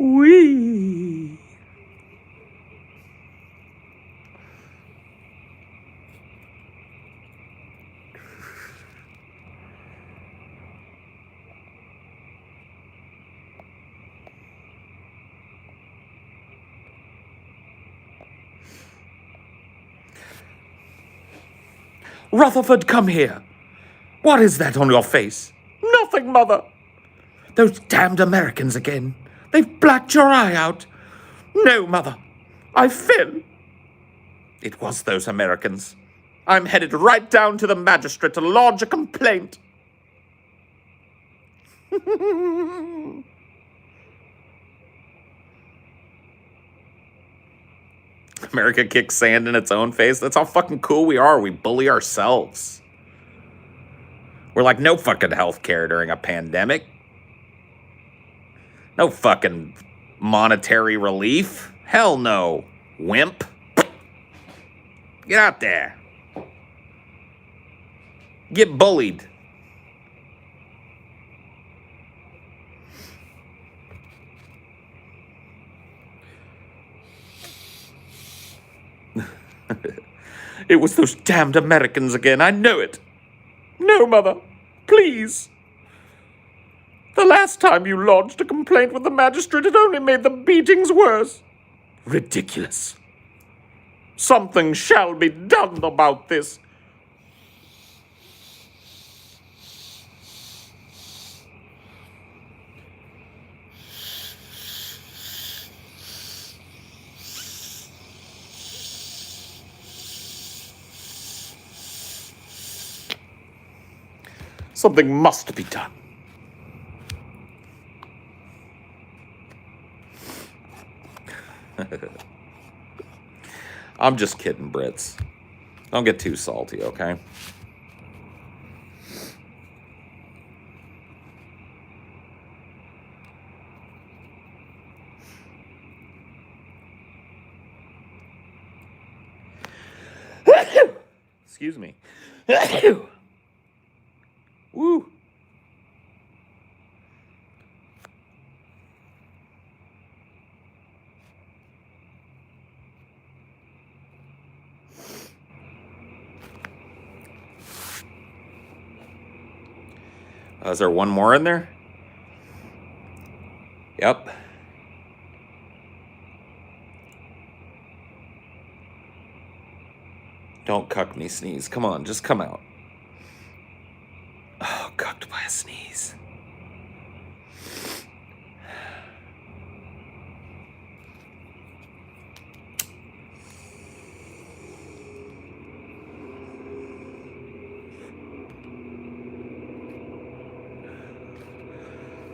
Wee. Rutherford, come here. What is that on your face? Nothing, Mother. Those damned Americans again. They've blacked your eye out. No, Mother. I fell. It was those Americans. I'm headed right down to the magistrate to lodge a complaint. America kicks sand in its own face. That's how fucking cool we are. We bully ourselves. We're like, no fucking healthcare during a pandemic. No fucking monetary relief. Hell no, wimp. Get out there. Get bullied. It was those damned Americans again. I know it. No, Mother. Please. The last time you lodged a complaint with the magistrate, it only made the beatings worse. Ridiculous. Something shall be done about this. Something must be done. I'm just kidding, Brits. Don't get too salty, okay? Excuse me. Woo. Is there one more in there? Yep. Don't cuck me, sneeze. Come on, just come out. Oh, cucked by a sneeze.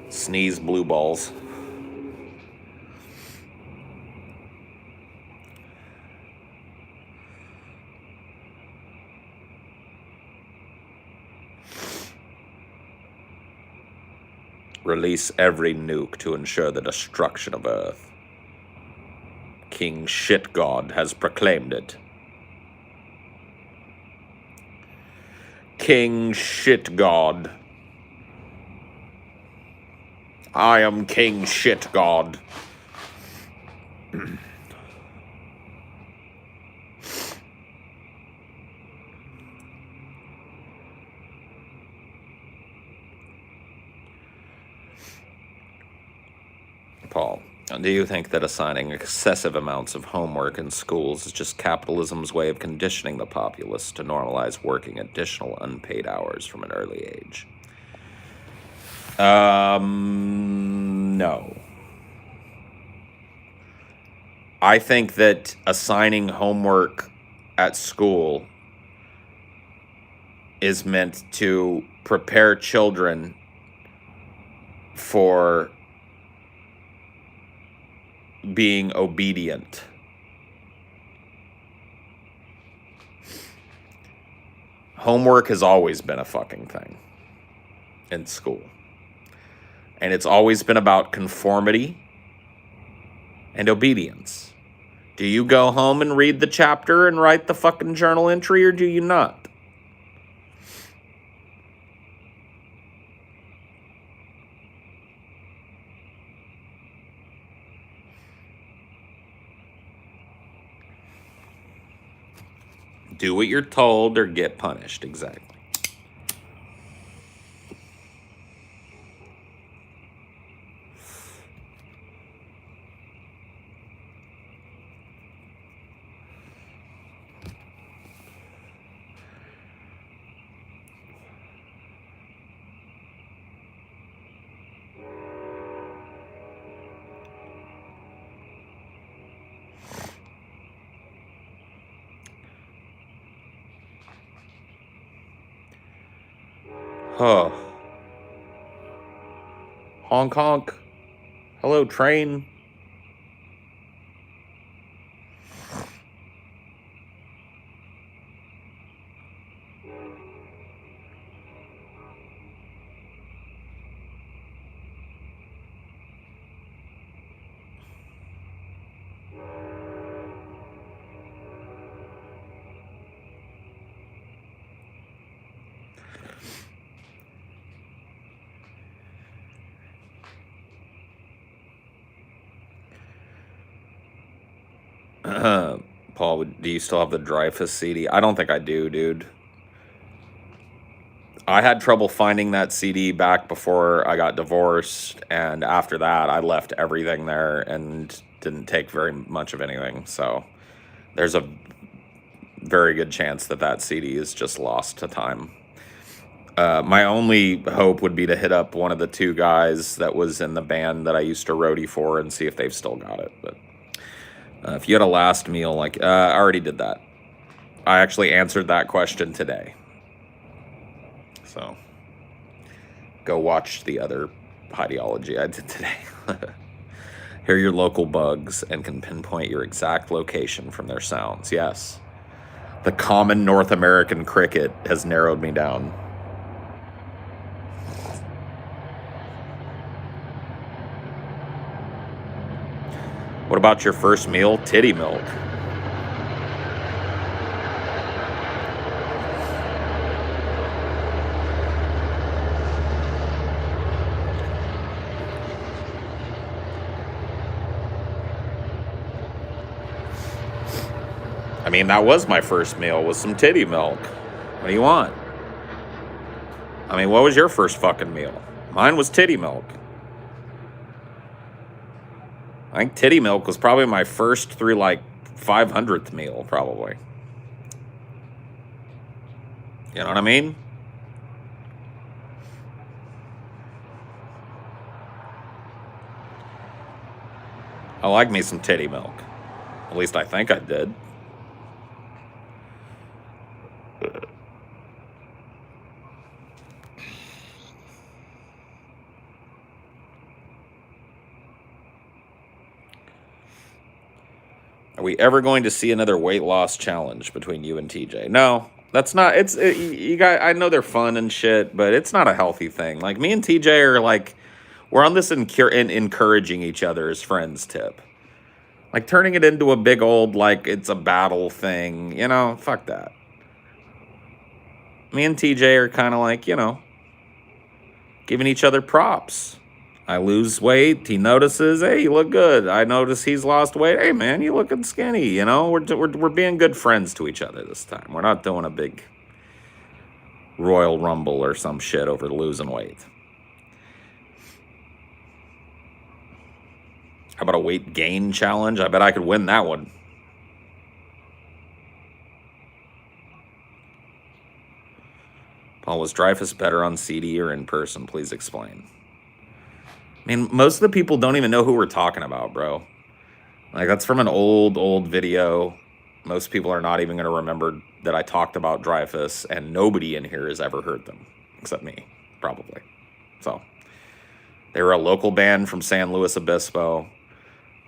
Sneeze blue balls. Release every nuke to ensure the destruction of Earth. King Shit God has proclaimed it. King Shit God. I am King Shit God. Paul, do you think that assigning excessive amounts of homework in schools is just capitalism's way of conditioning the populace to normalize working additional unpaid hours from an early age? No. I think that assigning homework at school is meant to prepare children for being obedient. Homework has always been a fucking thing in school. And it's always been about conformity and obedience. Do you go home and read the chapter and write the fucking journal entry, or do you not? Do what you're told or get punished. Exactly. Huh. Honk honk. Hello, train. Paul, do you still have the Dreyfus CD? I don't think I do, dude. I had trouble finding that CD back before I got divorced, and after that, I left everything there and didn't take very much of anything. So there's a very good chance that that CD is just lost to time. My only hope would be to hit up one of the two guys that was in the band that I used to roadie for and see if they've still got it. But if you had a last meal, like, I already did that. I actually answered that question today. So go watch the other Highdeology I did today. Hear your local bugs and can pinpoint your exact location from their sounds. Yes. The common North American cricket has narrowed me down. What about your first meal? Titty milk. I mean, that was my first meal, was some titty milk. What do you want? I mean, what was your first fucking meal? Mine was titty milk. I think titty milk was probably my first through like 500th meal, probably. You know what I mean? I like me some titty milk. At least I think I did. Are we ever going to see another weight loss challenge between you and TJ? No, that's not. You guys. I know they're fun and shit, but it's not a healthy thing. Like, me and TJ are like, we're on this encouraging each other as friends tip. Like, turning it into a big old, like, it's a battle thing. You know, fuck that. Me and TJ are kind of like, you know, giving each other props. I lose weight. He notices, hey, you look good. I notice he's lost weight. Hey, man, you looking skinny. You know, we're being good friends to each other this time. We're not doing a big Royal Rumble or some shit over losing weight. How about a weight gain challenge? I bet I could win that one. Paul, was Dreyfus better on CD or in person? Please explain. I mean, most of the people don't even know who we're talking about, bro. Like, that's from an old video. Most people are not even going to remember that I talked about Dreyfus, and nobody in here has ever heard them, except me, probably. So, they were a local band from San Luis Obispo.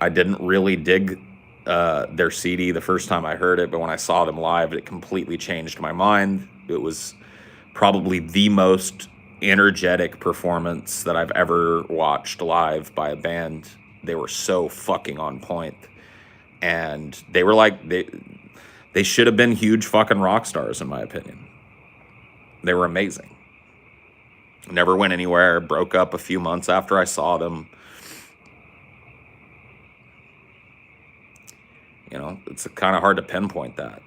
I didn't really dig their CD the first time I heard it, but when I saw them live, it completely changed my mind. It was probably the most energetic performance that I've ever watched live by a band. They were so fucking on point, and they were like they should have been huge fucking rock stars in my opinion. They were amazing. Never went anywhere. Broke up a few months after I saw them. You know, it's kind of hard to pinpoint that.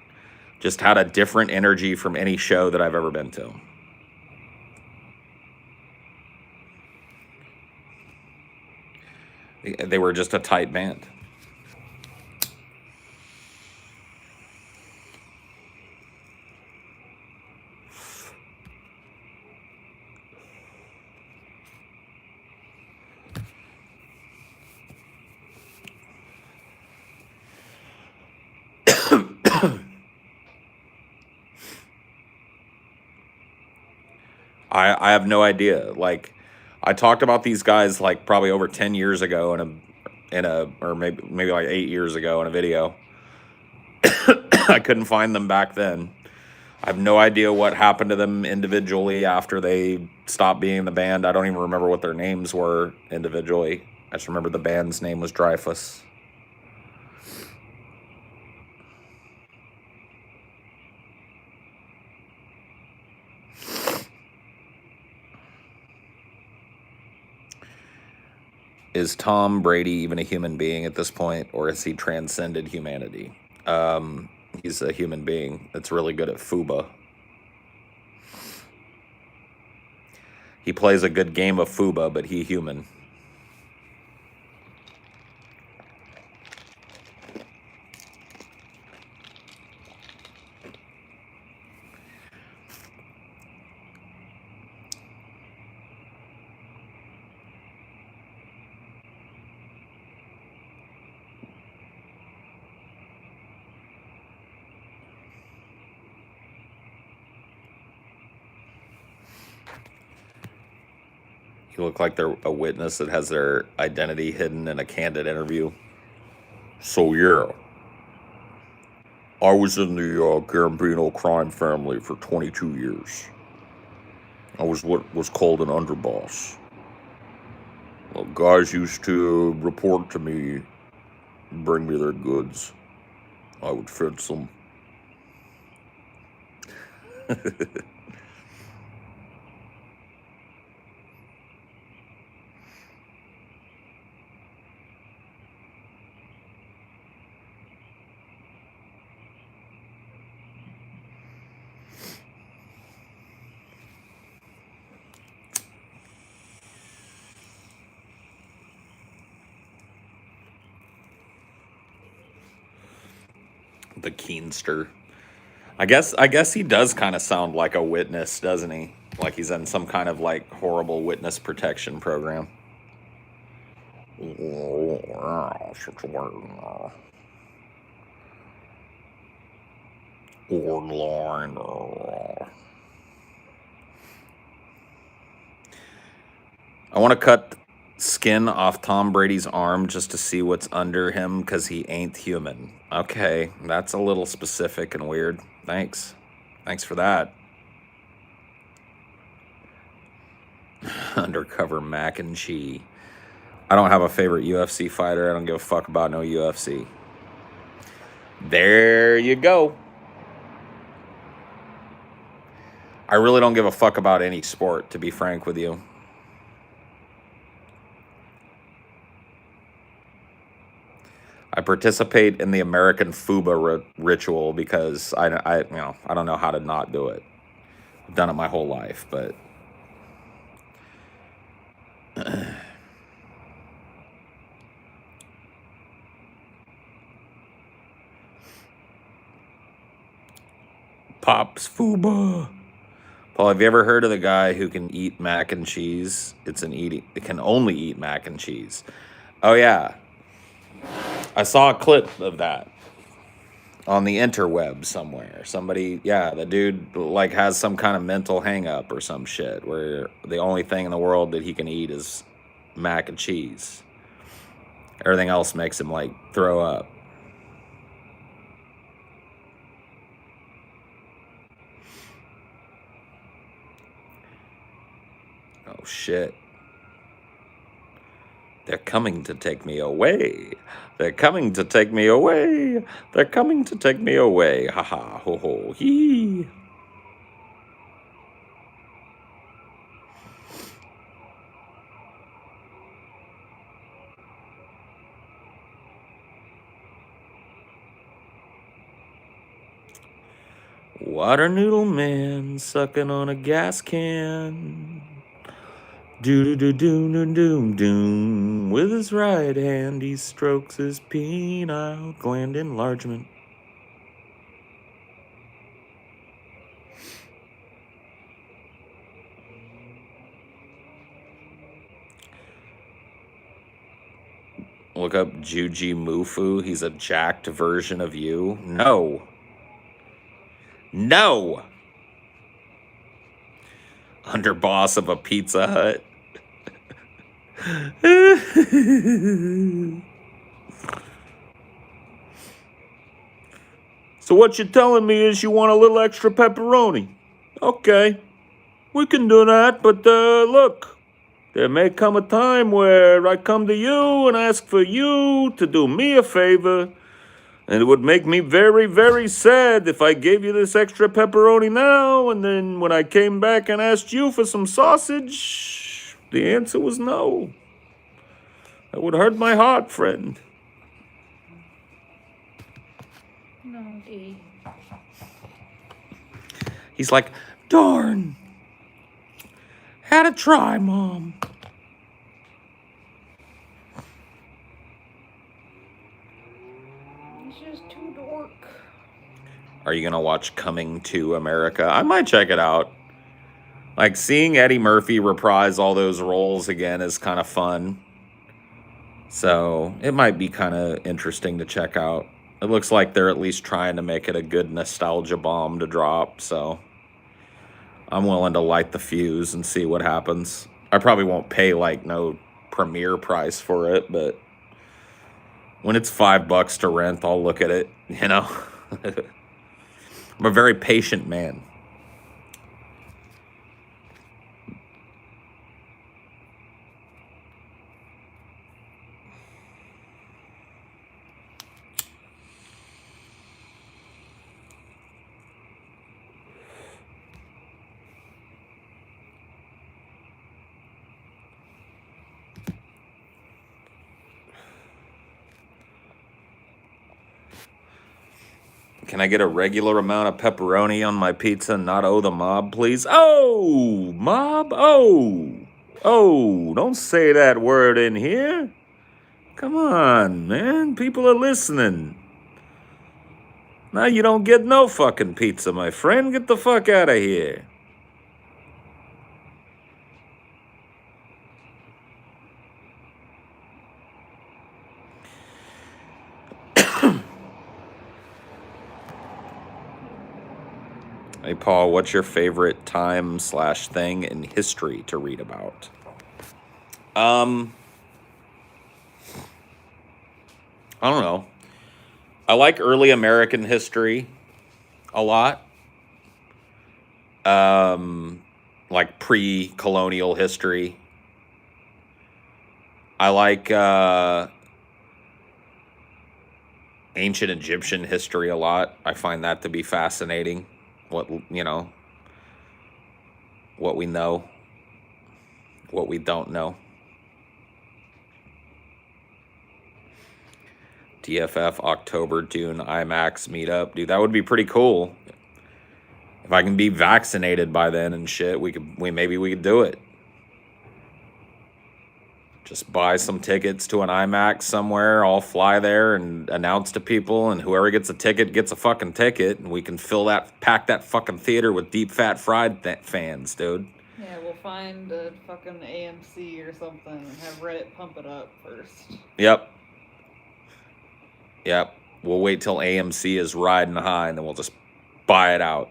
Just had a different energy from any show that I've ever been to. They were just a tight band. I have no idea. Like, I talked about these guys like probably over 10 years ago or maybe like 8 years ago in a video. I couldn't find them back then. I have no idea what happened to them individually after they stopped being in the band. I don't even remember what their names were individually. I just remember the band's name was Dreyfus. Is Tom Brady even a human being at this point, or has he transcended humanity? He's a human being that's really good at FUBA. He plays a good game of FUBA, but he human. You look like they're a witness that has their identity hidden in a candid interview. So yeah, I was in the Gambino crime family for 22 years. I was what was called an underboss. Well, guys used to report to me, bring me their goods. I would fence them. The Keenster. I guess he does kind of sound like a witness, doesn't he? Like he's in some kind of like horrible witness protection program. I want to cut skin off Tom Brady's arm just to see what's under him because he ain't human. Okay, that's a little specific and weird. Thanks. Thanks for that. Undercover mac and cheese. I don't have a favorite UFC fighter. I don't give a fuck about no UFC. There you go. I really don't give a fuck about any sport, to be frank with you. I participate in the American FUBA ritual because I don't know how to not do it. I've done it my whole life, but Pops FUBA. Paul, have you ever heard of the guy who can eat mac and cheese? It can only eat mac and cheese. Oh yeah. I saw a clip of that on the interweb somewhere. Somebody, yeah, the dude like has some kind of mental hang up or some shit where the only thing in the world that he can eat is mac and cheese. Everything else makes him like throw up. Oh shit. They're coming to take me away. They're coming to take me away. They're coming to take me away. Ha ha ho ho hee. Water noodle man sucking on a gas can. Doo doo doo doo doo doo. With his right hand, he strokes his penile gland enlargement. Look up Juji Mufu. He's a jacked version of you. No. No. Underboss of a Pizza Hut. So what you're telling me is you want a little extra pepperoni. Okay. We can do that, but look. There may come a time where I come to you and ask for you to do me a favor. And it would make me very, very sad if I gave you this extra pepperoni now, and then when I came back and asked you for some sausage, the answer was no. That would hurt my heart, friend. No, D. He's like, darn. Had to try, Mom. He's just too dork. Are you going to watch Coming to America? I might check it out. Like, seeing Eddie Murphy reprise all those roles again is kind of fun. So, it might be kind of interesting to check out. It looks like they're at least trying to make it a good nostalgia bomb to drop, so I'm willing to light the fuse and see what happens. I probably won't pay, like, no premiere price for it, but when it's $5 to rent, I'll look at it, you know? I'm a very patient man. Can I get a regular amount of pepperoni on my pizza and not owe the mob, please? Oh, mob? Oh, don't say that word in here. Come on, man. People are listening. Now you don't get no fucking pizza, my friend. Get the fuck out of here. Hey, Paul, what's your favorite time/thing in history to read about? I don't know. I like early American history a lot. Like pre-colonial history. I like ancient Egyptian history a lot. I find that to be fascinating. What we know, what we don't know. DFF October Dune IMAX meetup, dude. That would be pretty cool. If I can be vaccinated by then and shit, maybe we could do it. Just buy some tickets to an IMAX somewhere. I'll fly there and announce to people, and whoever gets a ticket gets a fucking ticket, and we can pack that fucking theater with deep fat fried fans, dude. Yeah, we'll find a fucking AMC or something and have Reddit pump it up first. Yep. We'll wait till AMC is riding high, and then we'll just buy it out.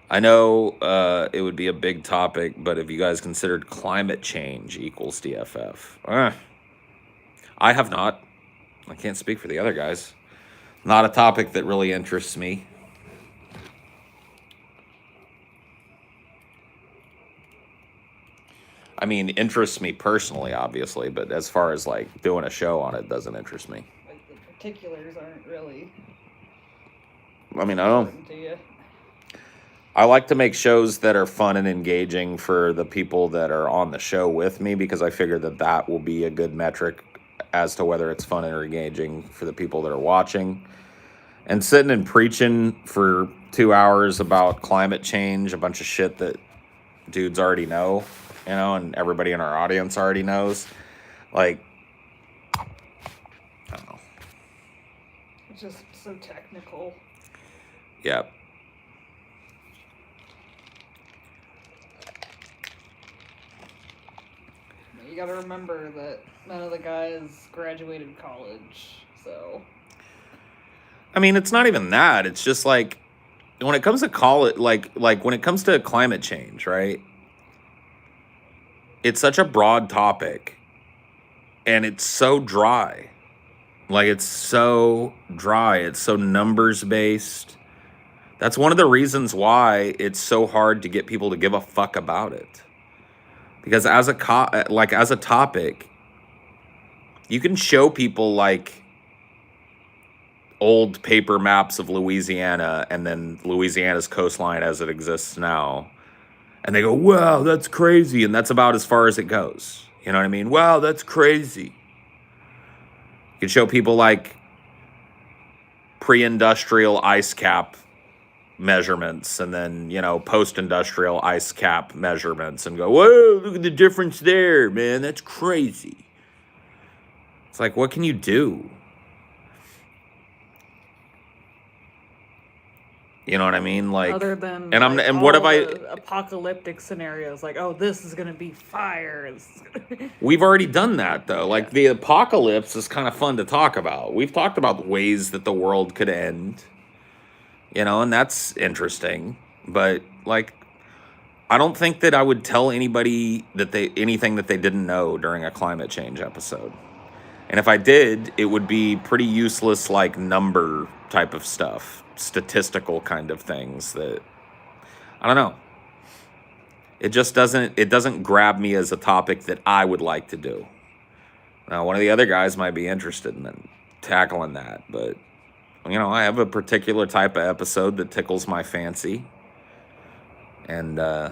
I know it would be a big topic, but if you guys considered climate change equals DFF, I have not. I can't speak for the other guys. Not a topic that really interests me. I mean, interests me personally, obviously, but as far as like doing a show on it, doesn't interest me. Like the particulars aren't really I mean, I don't. important to you. I like to make shows that are fun and engaging for the people that are on the show with me, because I figure that that will be a good metric as to whether it's fun or engaging for the people that are watching. And sitting and preaching for 2 hours about climate change, a bunch of shit that dudes already know, and everybody in our audience already knows. Like, I don't know. It's just so technical. Yep. You gotta remember that none of the guys graduated college, so. I mean, it's not even that. It's just like, when it comes to college, like when it comes to climate change, right? It's such a broad topic, and it's so dry. Like, it's so dry. It's so numbers based. That's one of the reasons why it's so hard to get people to give a fuck about it. Because as a topic, you can show people like old paper maps of Louisiana and then Louisiana's coastline as it exists now. And they go, wow, that's crazy. And that's about as far as it goes. You know what I mean? Wow, that's crazy. You can show people like pre-industrial ice cap measurements and then, post-industrial ice cap measurements and go, whoa, look at the difference there, man. That's crazy. It's like, what can you do? You know what I mean? Like, other than what have apocalyptic scenarios, like, oh, this is gonna be fire. We've already done that though. Like, the apocalypse is kind of fun to talk about. We've talked about ways that the world could end. And that's interesting. But like, I don't think that I would tell anybody anything that they didn't know during a climate change episode. And if I did, it would be pretty useless, like number type of stuff, statistical kind of things that, I don't know. It doesn't grab me as a topic that I would like to do. Now, one of the other guys might be interested in tackling that, but I have a particular type of episode that tickles my fancy. And, I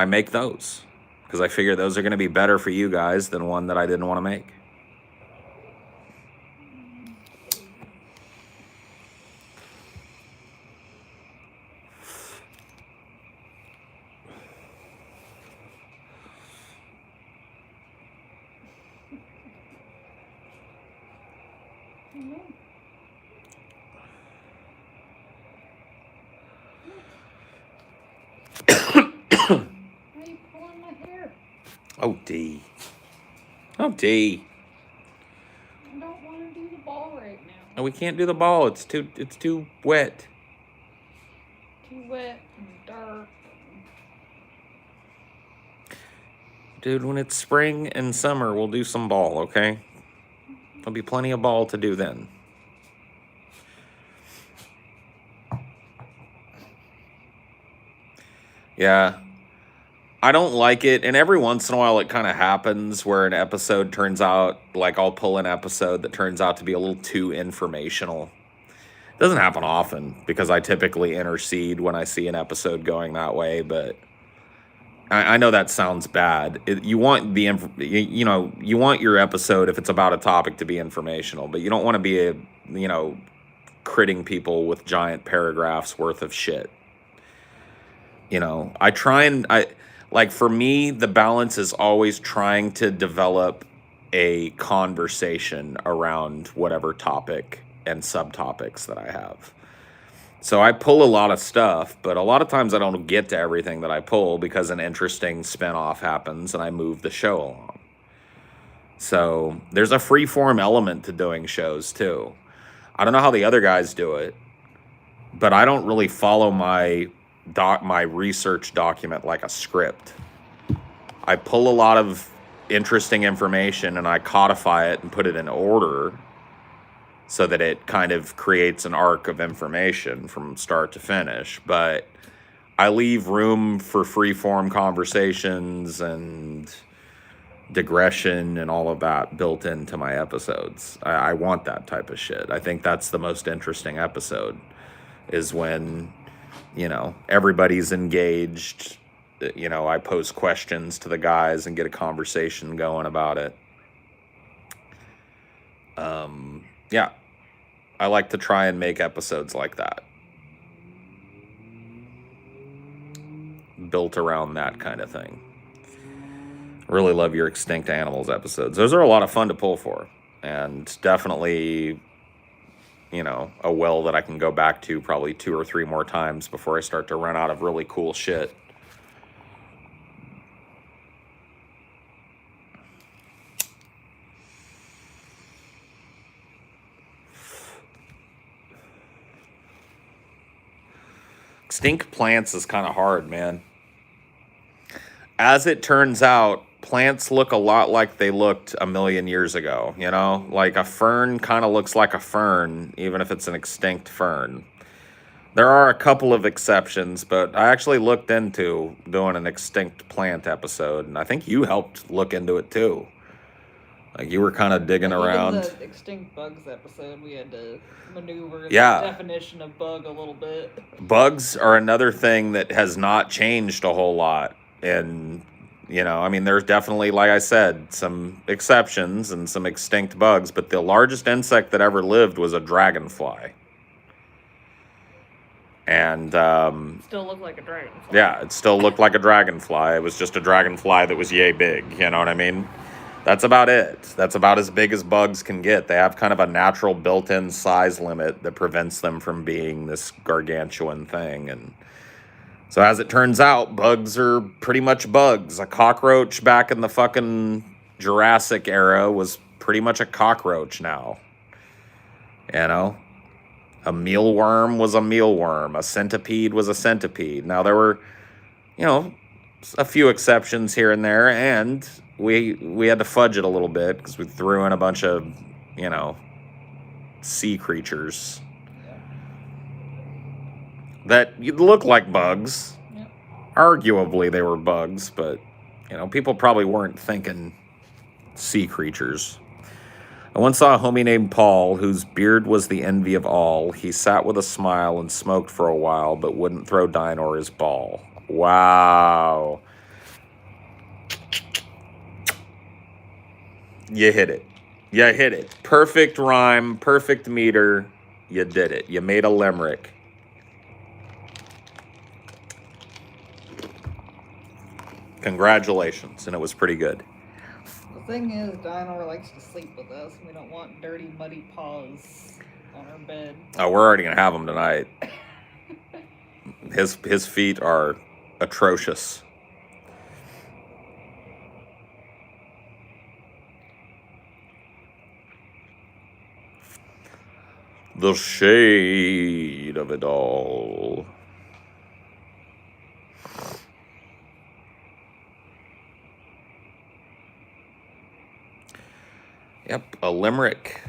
make those because I figure those are going to be better for you guys than one that I didn't want to make. Oh, D. I don't want to do the ball right now. No, we can't do the ball. It's too wet. Too wet and dark. Dude, when it's spring and summer, we'll do some ball, okay? There'll be plenty of ball to do then. Yeah. I don't like it, and every once in a while it kind of happens where an episode turns out, like I'll pull an episode that turns out to be a little too informational. It doesn't happen often because I typically intercede when I see an episode going that way, but I know that sounds bad. You want you want your episode, if it's about a topic, to be informational, but you don't want to be critting people with giant paragraphs worth of shit. For me, the balance is always trying to develop a conversation around whatever topic and subtopics that I have. So I pull a lot of stuff, but a lot of times I don't get to everything that I pull because an interesting spinoff happens and I move the show along. So there's a free-form element to doing shows too. I don't know how the other guys do it, but I don't really follow my research document like a script. I pull a lot of interesting information and I codify it and put it in order so that it kind of creates an arc of information from start to finish. But I leave room for free-form conversations and digression and all of that built into my episodes. I want that type of shit. I think that's the most interesting episode, is when, everybody's engaged. I pose questions to the guys and get a conversation going about it. Yeah, I like to try and make episodes like that, built around that kind of thing. Really love your extinct animals episodes. Those are a lot of fun to pull for, and definitely, a well that I can go back to probably 2 or 3 more times before I start to run out of really cool shit. Extinct plants is kind of hard, man. As it turns out, plants look a lot like they looked a million years ago, Like a fern kind of looks like a fern, even if it's an extinct fern. There are a couple of exceptions, but I actually looked into doing an extinct plant episode, and I think you helped look into it too. Like you were kind of digging around. Even the extinct bugs episode, we had to maneuver the Yeah. definition of bug a little bit. Bugs are another thing that has not changed a whole lot. And, there's definitely, like I said, some exceptions and some extinct bugs, but the largest insect that ever lived was a dragonfly. And, Still looked like a dragonfly. yeah, it still looked like a dragonfly. It was just a dragonfly that was yay big, you know what I mean? That's about it. That's about as big as bugs can get. They have kind of a natural built-in size limit that prevents them from being this gargantuan thing. And so as it turns out, bugs are pretty much bugs. A cockroach back in the fucking Jurassic era was pretty much a cockroach now. A mealworm was a mealworm. A centipede was a centipede. Now there were, a few exceptions here and there, and we had to fudge it a little bit because we threw in a bunch of, sea creatures that look like bugs. Yep. Arguably they were bugs, but, people probably weren't thinking sea creatures. I once saw a homie named Paul, whose beard was the envy of all. He sat with a smile and smoked for a while, but wouldn't throw Dinor his ball. Wow. You hit it. You hit it. Perfect rhyme, perfect meter. You did it. You made a limerick. Congratulations, and it was pretty good. The thing is, Dinor likes to sleep with us. We don't want dirty, muddy paws on our bed. Oh, we're already going to have him tonight. His feet are atrocious. The shade of it all. Yep, a limerick.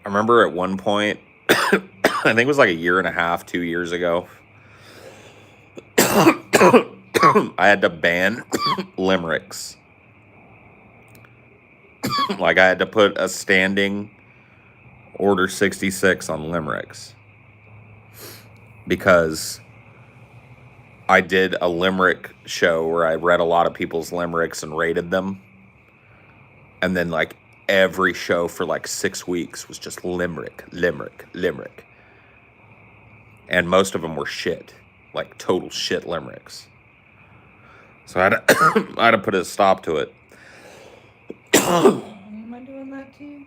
I remember at one point, I think it was like a year and a half, 2 years ago, I had to ban limericks. Like I had to put a standing order 66 on limericks. Because I did a limerick show where I read a lot of people's limericks and rated them. And then like every show for like 6 weeks was just limerick. And most of them were shit. Like total shit limericks. So I had to put a stop to it. Am I doing that to you?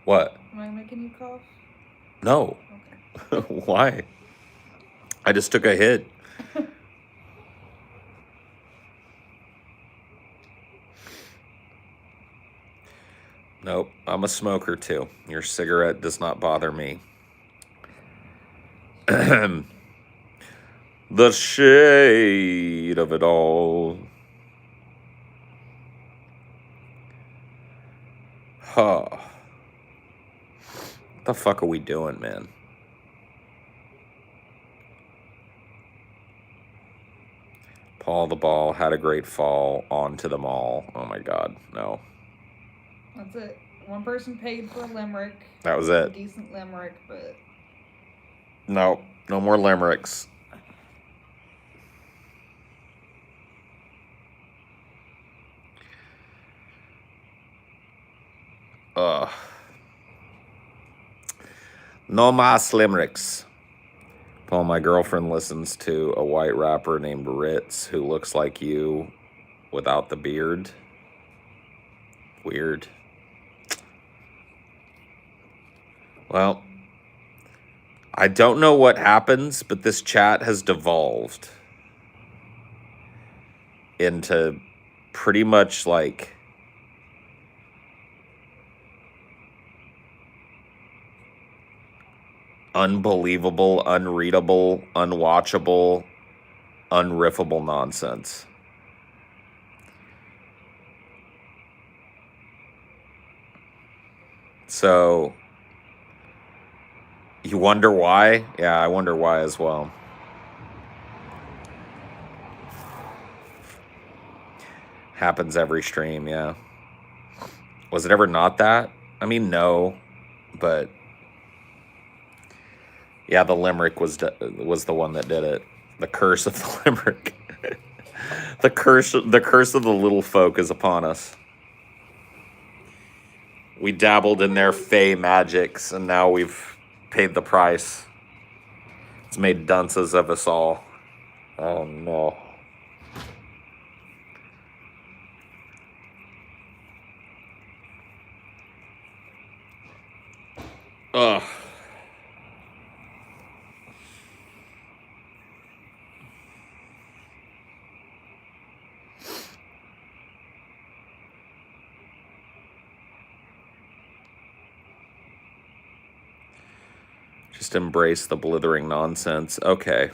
What? Am I making you cough? No. Okay. Why? I just took a hit. Nope, I'm a smoker too. Your cigarette does not bother me. The shade of it all. Huh. What the fuck are we doing, man? Paul the ball had a great fall onto the mall. Oh my god, no. That's it. One person paid for a limerick. That was It's it. a decent limerick, but No, no more limericks. Ugh. No mas limericks. Paul, my girlfriend listens to a white rapper named Ritz who looks like you without the beard. Weird. Well, I don't know what happens, but this chat has devolved into pretty much like unbelievable, unreadable, unwatchable, unriffable nonsense. So, you wonder why? Yeah, I wonder why as well. Happens every stream, yeah. Was it ever not that? I mean, no, but yeah, the limerick was the one that did it. The curse of the limerick. the curse of the little folk is upon us. We dabbled in their fey magics, and now we've paid the price. It's made dunces of us all. Oh no. Ugh. Just embrace the blithering nonsense. Okay.